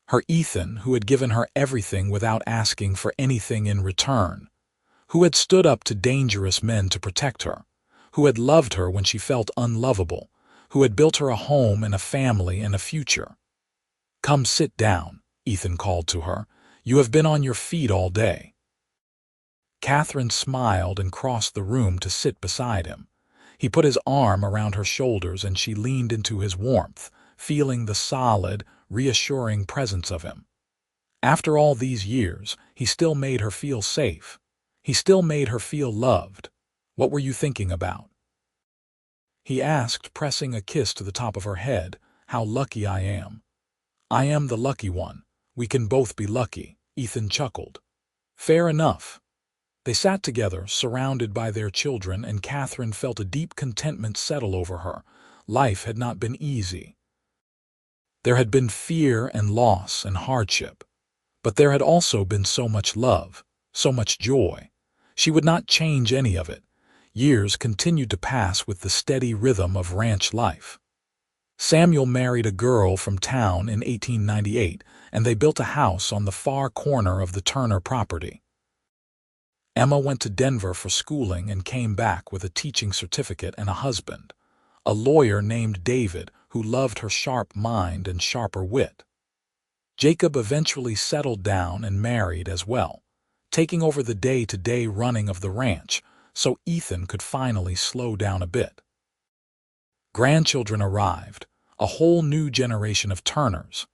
Her Ethan, who had given her everything without asking for anything in return, who had stood up to dangerous men to protect her, who had loved her when she felt unlovable, who had built her a home and a family and a future. "Come sit down," Ethan called to her. "You have been on your feet all day." Katherine smiled and crossed the room to sit beside him. He put his arm around her shoulders and she leaned into his warmth, feeling the solid, reassuring presence of him. After all these years, he still made her feel safe. He still made her feel loved. "What were you thinking about?" he asked, pressing a kiss to the top of her head. "How lucky I am." "I am the lucky one. We can both be lucky," Ethan chuckled. "Fair enough." They sat together, surrounded by their children, and Katherine felt a deep contentment settle over her. Life had not been easy. There had been fear and loss and hardship. But there had also been so much love, so much joy. She would not change any of it. Years continued to pass with the steady rhythm of ranch life. Samuel married a girl from town in 1898, and they built a house on the far corner of the Turner property. Emma went to Denver for schooling and came back with a teaching certificate and a husband, a lawyer named David, who loved her sharp mind and sharper wit. Jacob eventually settled down and married as well, taking over the day-to-day running of the ranch, so Ethan could finally slow down a bit. Grandchildren arrived, a whole new generation of Turners.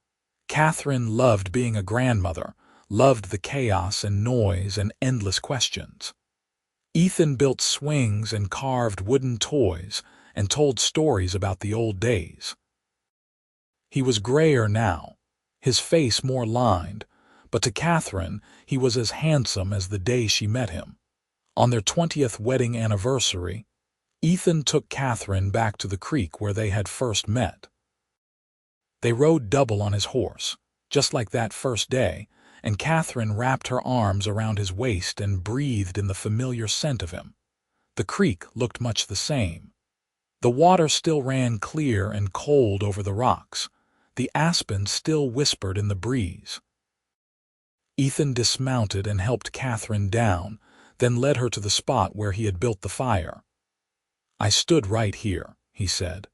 Katherine loved being a grandmother, loved the chaos and noise and endless questions. Ethan built swings and carved wooden toys and told stories about the old days. He was grayer now, his face more lined, but to Katherine he was as handsome as the day she met him. On their 20th wedding anniversary, Ethan took Katherine back to the creek where they had first met. They rode double on his horse, just like that first day, and Katherine wrapped her arms around his waist and breathed in the familiar scent of him. The creek looked much the same. The water still ran clear and cold over the rocks. The aspens still whispered in the breeze. Ethan dismounted and helped Katherine down, then led her to the spot where he had built the fire. "I stood right here," he said.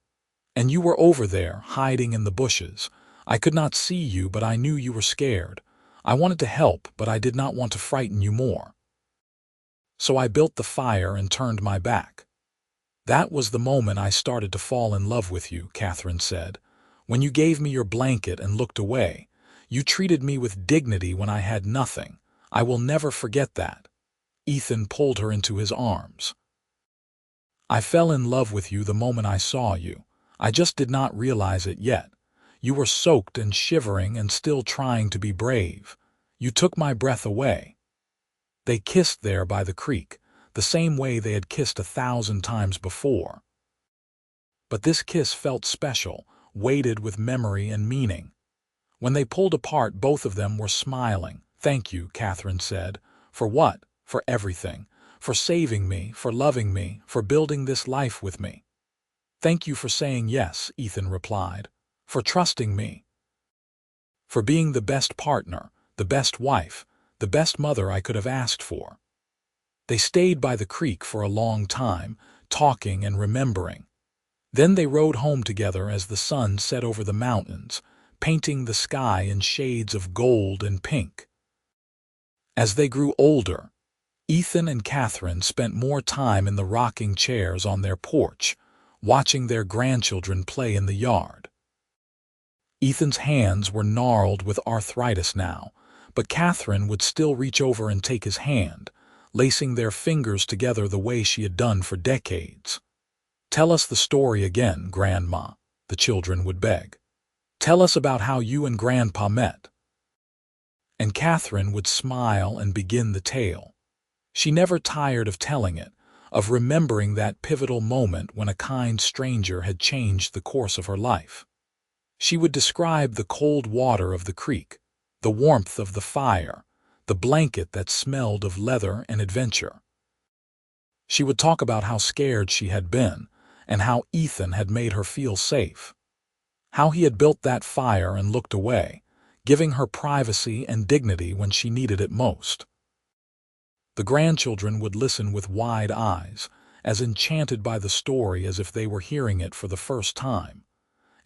"And you were over there, hiding in the bushes. I could not see you, but I knew you were scared. I wanted to help, but I did not want to frighten you more. So I built the fire and turned my back." "That was the moment I started to fall in love with you," Katherine said. "When you gave me your blanket and looked away. You treated me with dignity when I had nothing. I will never forget that." Ethan pulled her into his arms. "I fell in love with you the moment I saw you. I just did not realize it yet. You were soaked and shivering and still trying to be brave. You took my breath away." They kissed there by the creek, the same way they had kissed 1,000 times before. But this kiss felt special, weighted with memory and meaning. When they pulled apart, both of them were smiling. "Thank you," Katherine said. "For what?" "For everything. For saving me, for loving me, for building this life with me." "Thank you for saying yes," Ethan replied. "For trusting me. For being the best partner, the best wife, the best mother I could have asked for." They stayed by the creek for a long time, talking and remembering. Then they rode home together as the sun set over the mountains, painting the sky in shades of gold and pink. As they grew older, Ethan and Katherine spent more time in the rocking chairs on their porch, watching their grandchildren play in the yard. Ethan's hands were gnarled with arthritis now, but Katherine would still reach over and take his hand, lacing their fingers together the way she had done for decades. "Tell us the story again, Grandma," the children would beg. "Tell us about how you and Grandpa met." And Katherine would smile and begin the tale. She never tired of telling it, of remembering that pivotal moment when a kind stranger had changed the course of her life. She would describe the cold water of the creek, the warmth of the fire, the blanket that smelled of leather and adventure. She would talk about how scared she had been and how Ethan had made her feel safe, how he had built that fire and looked away, giving her privacy and dignity when she needed it most. The grandchildren would listen with wide eyes, as enchanted by the story as if they were hearing it for the first time.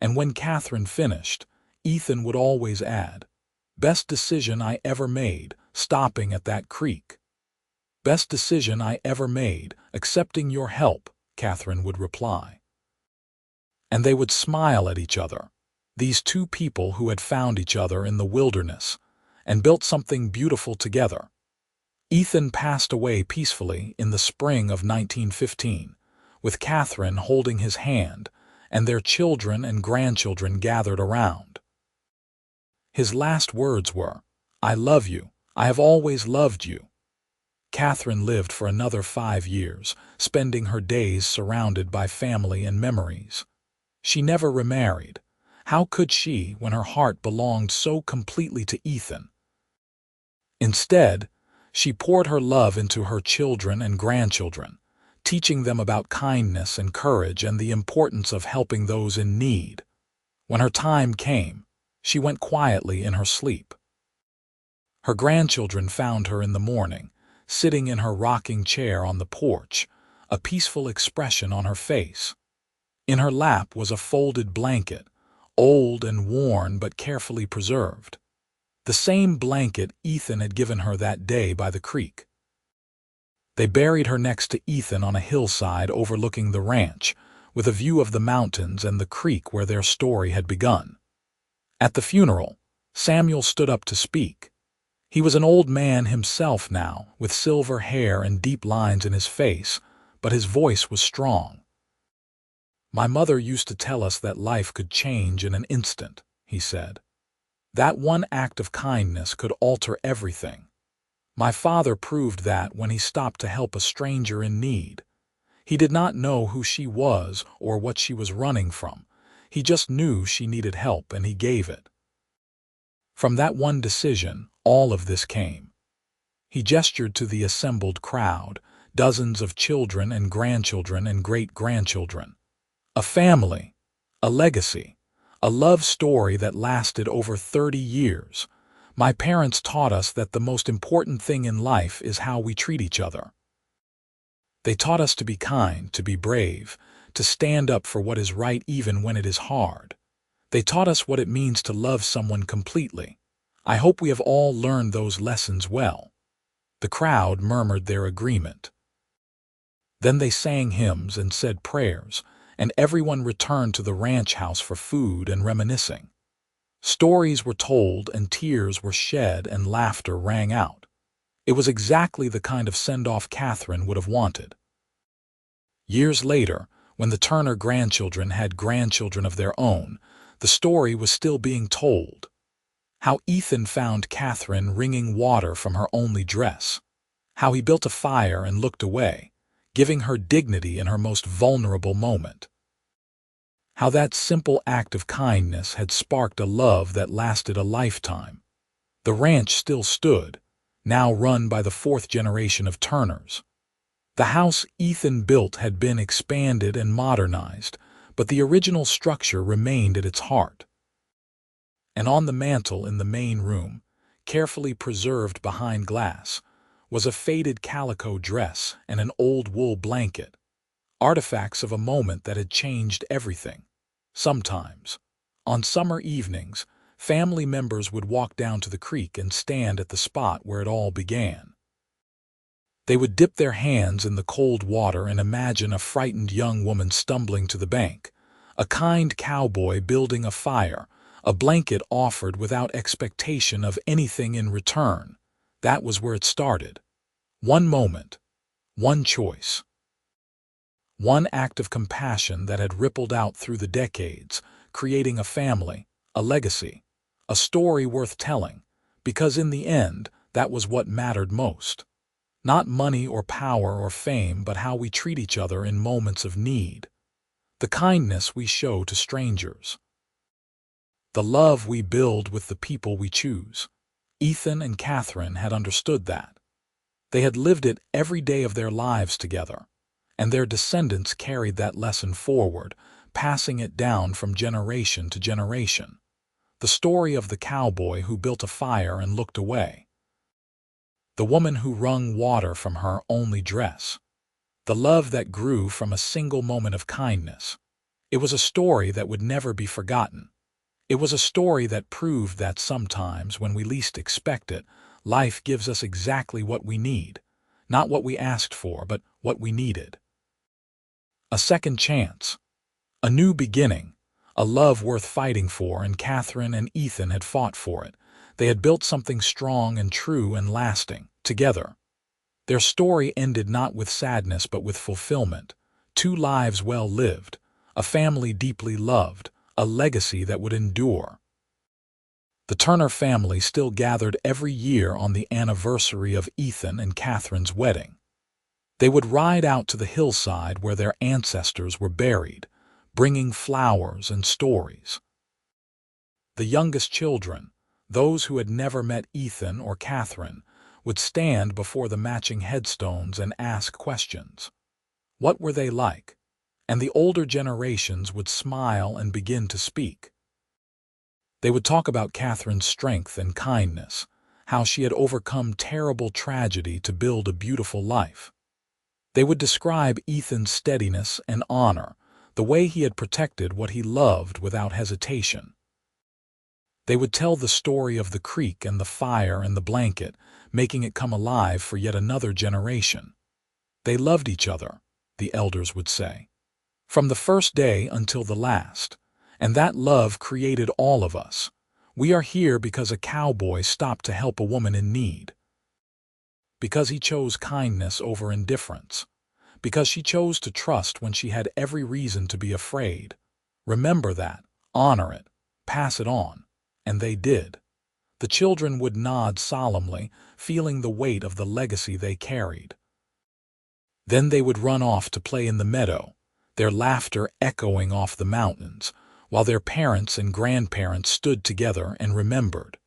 And when Katherine finished, Ethan would always add, "Best decision I ever made, stopping at that creek." "Best decision I ever made, accepting your help," Katherine would reply. And they would smile at each other, these two people who had found each other in the wilderness and built something beautiful together. Ethan passed away peacefully in the spring of 1915, with Katherine holding his hand and their children and grandchildren gathered around. His last words were, "I love you. I have always loved you." Katherine lived for another 5 years, spending her days surrounded by family and memories. She never remarried. How could she when her heart belonged so completely to Ethan? Instead, she poured her love into her children and grandchildren, teaching them about kindness and courage and the importance of helping those in need. When her time came, she went quietly in her sleep. Her grandchildren found her in the morning, sitting in her rocking chair on the porch, a peaceful expression on her face. In her lap was a folded blanket, old and worn but carefully preserved. The same blanket Ethan had given her that day by the creek. They buried her next to Ethan on a hillside overlooking the ranch, with a view of the mountains and the creek where their story had begun. At the funeral, Samuel stood up to speak. He was an old man himself now, with silver hair and deep lines in his face, but his voice was strong. "My mother used to tell us that life could change in an instant," he said. "That one act of kindness could alter everything. My father proved that when he stopped to help a stranger in need. He did not know who she was or what she was running from. He just knew she needed help and he gave it. From that one decision, all of this came." He gestured to the assembled crowd, dozens of children and grandchildren and great-grandchildren. A family, a legacy, a love story that lasted over 30 years. My parents taught us that the most important thing in life is how we treat each other. They taught us to be kind, to be brave, to stand up for what is right even when it is hard. They taught us what it means to love someone completely. I hope we have all learned those lessons well. The crowd murmured their agreement. Then they sang hymns and said prayers, and everyone returned to the ranch house for food and reminiscing. Stories were told and tears were shed and laughter rang out. It was exactly the kind of send-off Katherine would have wanted. Years later, when the Turner grandchildren had grandchildren of their own, the story was still being told. How Ethan found Katherine wringing water from her only dress. How he built a fire and looked away, giving her dignity in her most vulnerable moment. How that simple act of kindness had sparked a love that lasted a lifetime. The ranch still stood, now run by the 4th generation of Turners. The house Ethan built had been expanded and modernized, but the original structure remained at its heart. And on the mantel in the main room, carefully preserved behind glass, was a faded calico dress and an old wool blanket, artifacts of a moment that had changed everything. Sometimes, on summer evenings, family members would walk down to the creek and stand at the spot where it all began. They would dip their hands in the cold water and imagine a frightened young woman stumbling to the bank, a kind cowboy building a fire, a blanket offered without expectation of anything in return. That was where it started. One moment, one choice. One act of compassion that had rippled out through the decades, creating a family, a legacy, a story worth telling, because in the end, that was what mattered most. Not money or power or fame, but how we treat each other in moments of need. The kindness we show to strangers. the love we build with the people we choose. Ethan and Katherine had understood that. They had lived it every day of their lives together, and their descendants carried that lesson forward, passing it down from generation to generation. The story of the cowboy who built a fire and looked away. The woman who wrung water from her only dress. The love that grew from a single moment of kindness. It was a story that would never be forgotten. It was a story that proved that sometimes, when we least expect it, life gives us exactly what we need. Not what we asked for, but what we needed. A second chance. A new beginning. A love worth fighting for, and Katherine and Ethan had fought for it. They had built something strong and true and lasting, together. Their story ended not with sadness but with fulfillment. Two lives well lived, a family deeply loved, a legacy that would endure. The Turner family still gathered every year on the anniversary of Ethan and Katherine's wedding. They would ride out to the hillside where their ancestors were buried, bringing flowers and stories. The youngest children, those who had never met Ethan or Katherine, would stand before the matching headstones and ask questions. What were they like? And the older generations would smile and begin to speak. They would talk about Katherine's strength and kindness, how she had overcome terrible tragedy to build a beautiful life. They would describe Ethan's steadiness and honor, the way he had protected what he loved without hesitation. They would tell the story of the creek and the fire and the blanket, making it come alive for yet another generation. They loved each other, the elders would say, from the first day until the last, and that love created all of us. We are here because a cowboy stopped to help a woman in need. Because he chose kindness over indifference. Because she chose to trust when she had every reason to be afraid. Remember that, honor it, pass it on. And they did. The children would nod solemnly, feeling the weight of the legacy they carried. Then they would run off to play in the meadow, their laughter echoing off the mountains, while their parents and grandparents stood together and remembered.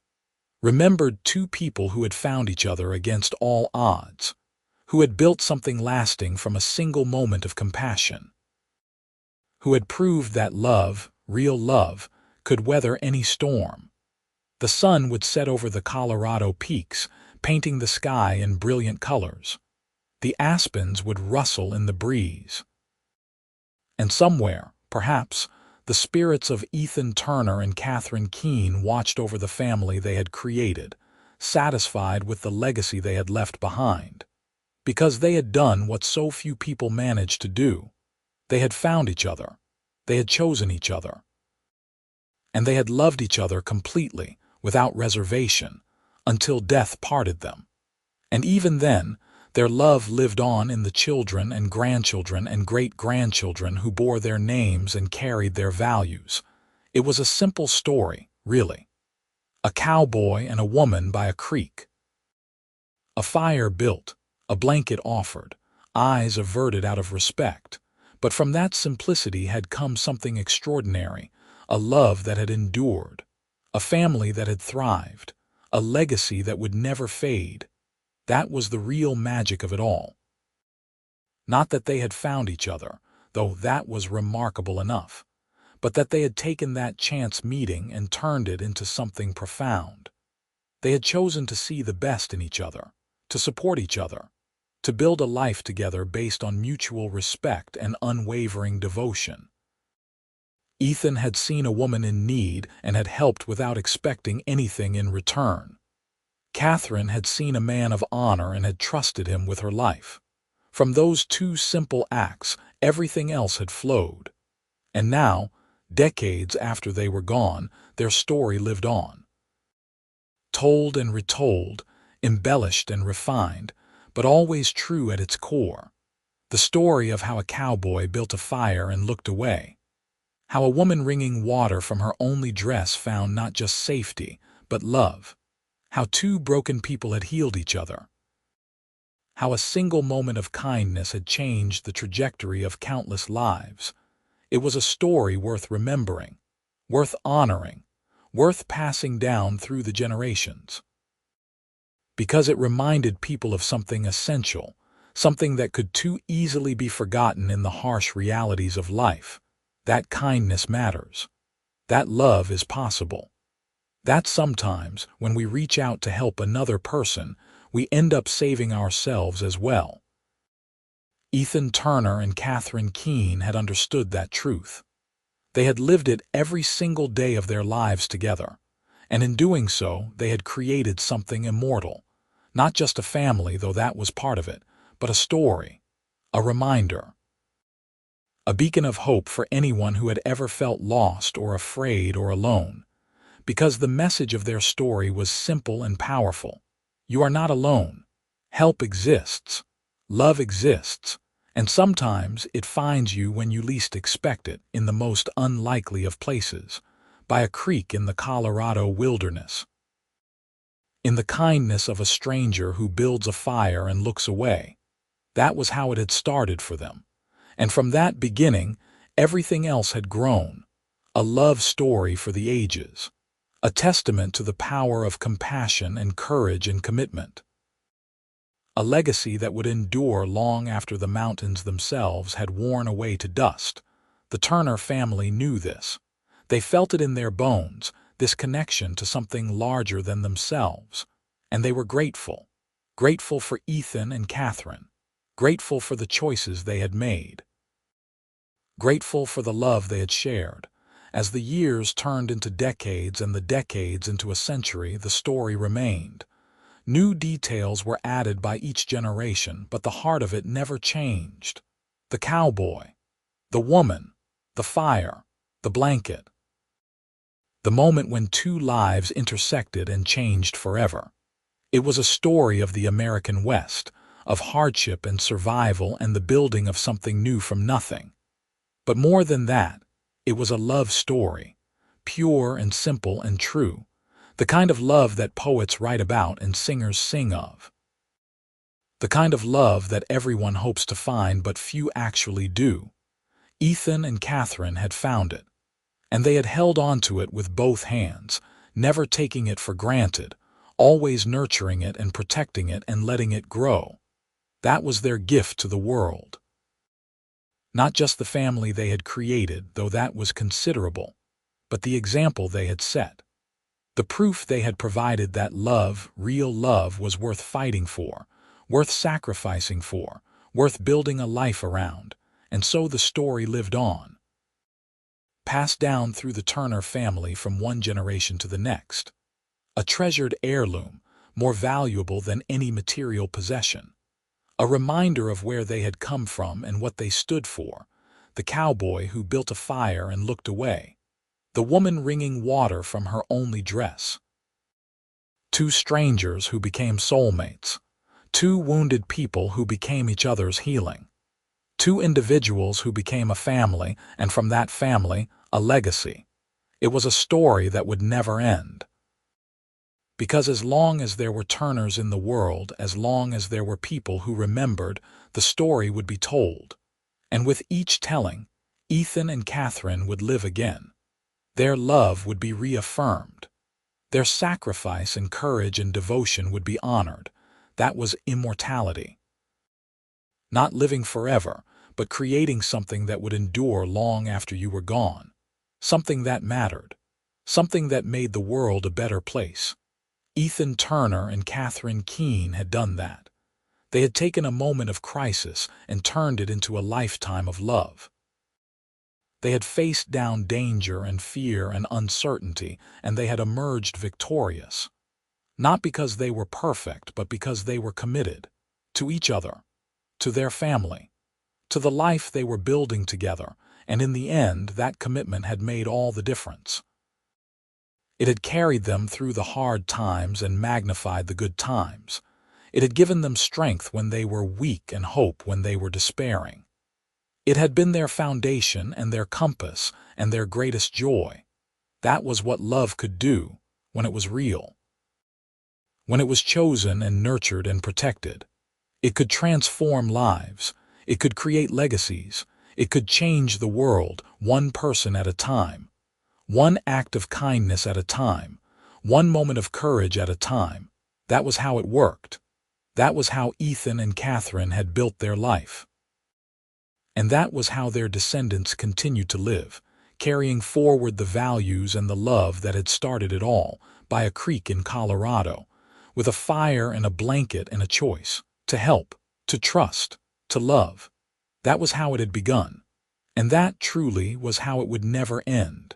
Remembered two people who had found each other against all odds, who had built something lasting from a single moment of compassion, who had proved that love, real love, could weather any storm. The sun would set over the Colorado peaks, painting the sky in brilliant colors. The aspens would rustle in the breeze. And somewhere, perhaps, the spirits of Ethan Turner and Katherine Keane watched over the family they had created, satisfied with the legacy they had left behind. Because they had done what so few people managed to do. They had found each other. They had chosen each other. And they had loved each other completely, without reservation, until death parted them. And even then, their love lived on in the children and grandchildren and great-grandchildren who bore their names and carried their values. It was a simple story, really. A cowboy and a woman by a creek. A fire built, a blanket offered, eyes averted out of respect. But from that simplicity had come something extraordinary, a love that had endured, a family that had thrived, a legacy that would never fade. That was the real magic of it all. Not that they had found each other, though that was remarkable enough, but that they had taken that chance meeting and turned it into something profound. They had chosen to see the best in each other, to support each other, to build a life together based on mutual respect and unwavering devotion. Ethan had seen a woman in need and had helped without expecting anything in return. Katherine had seen a man of honor and had trusted him with her life. From those two simple acts, everything else had flowed. And now, decades after they were gone, their story lived on. Told and retold, embellished and refined, but always true at its core. The story of how a cowboy built a fire and looked away. How a woman wringing water from her only dress found not just safety, but love. How two broken people had healed each other. How a single moment of kindness had changed the trajectory of countless lives. It was a story worth remembering, worth honoring, worth passing down through the generations. Because it reminded people of something essential, something that could too easily be forgotten in the harsh realities of life. That kindness matters. That love is possible. That sometimes, when we reach out to help another person, we end up saving ourselves as well. Ethan Turner and Katherine Keane had understood that truth. They had lived it every single day of their lives together, and in doing so, they had created something immortal. Not just a family, though that was part of it, but a story, a reminder, a beacon of hope for anyone who had ever felt lost or afraid or alone. Because the message of their story was simple and powerful. You are not alone. Help exists. Love exists. And sometimes it finds you when you least expect it, in the most unlikely of places, by a creek in the Colorado wilderness, in the kindness of a stranger who builds a fire and looks away. That was how it had started for them. And from that beginning, everything else had grown. A love story for the ages. A testament to the power of compassion and courage and commitment. A legacy that would endure long after the mountains themselves had worn away to dust. The Turner family knew this. They felt it in their bones, this connection to something larger than themselves. And they were grateful. Grateful for Ethan and Katherine. Grateful for the choices they had made. Grateful for the love they had shared. As the years turned into decades and the decades into a century, the story remained. New details were added by each generation, but the heart of it never changed. The cowboy, the woman, the fire, the blanket. The moment when two lives intersected and changed forever. It was a story of the American West, of hardship and survival and the building of something new from nothing. But more than that, it was a love story, pure and simple and true. The kind of love that poets write about and singers sing of. The kind of love that everyone hopes to find but few actually do. Ethan and Katherine had found it, and they had held on to it with both hands, never taking it for granted, always nurturing it and protecting it and letting it grow. That was their gift to the world. Not just the family they had created, though that was considerable, but the example they had set. The proof they had provided that love, real love, was worth fighting for, worth sacrificing for, worth building a life around, and so the story lived on. Passed down through the Turner family from one generation to the next. A treasured heirloom, more valuable than any material possession. A reminder of where they had come from and what they stood for. The cowboy who built a fire and looked away. The woman wringing water from her only dress. Two strangers who became soulmates. Two wounded people who became each other's healing. Two individuals who became a family, and from that family, a legacy. It was a story that would never end. Because as long as there were Turners in the world, as long as there were people who remembered, the story would be told. And with each telling, Ethan and Katherine would live again. Their love would be reaffirmed. Their sacrifice and courage and devotion would be honored. That was immortality. Not living forever, but creating something that would endure long after you were gone. Something that mattered. Something that made the world a better place. Ethan Turner and Katherine Keane had done that. They had taken a moment of crisis and turned it into a lifetime of love. They had faced down danger and fear and uncertainty, and they had emerged victorious. Not because they were perfect, but because they were committed. To each other. To their family. To the life they were building together, and in the end, that commitment had made all the difference. It had carried them through the hard times and magnified the good times. It had given them strength when they were weak and hope when they were despairing. It had been their foundation and their compass and their greatest joy. That was what love could do when it was real. When it was chosen and nurtured and protected. It could transform lives. It could create legacies. It could change the world, one person at a time. One act of kindness at a time, one moment of courage at a time. That was how it worked. That was how Ethan and Katherine had built their life. And that was how their descendants continued to live, carrying forward the values and the love that had started it all, by a creek in Colorado, with a fire and a blanket and a choice, to help, to trust, to love. That was how it had begun. And that truly was how it would never end.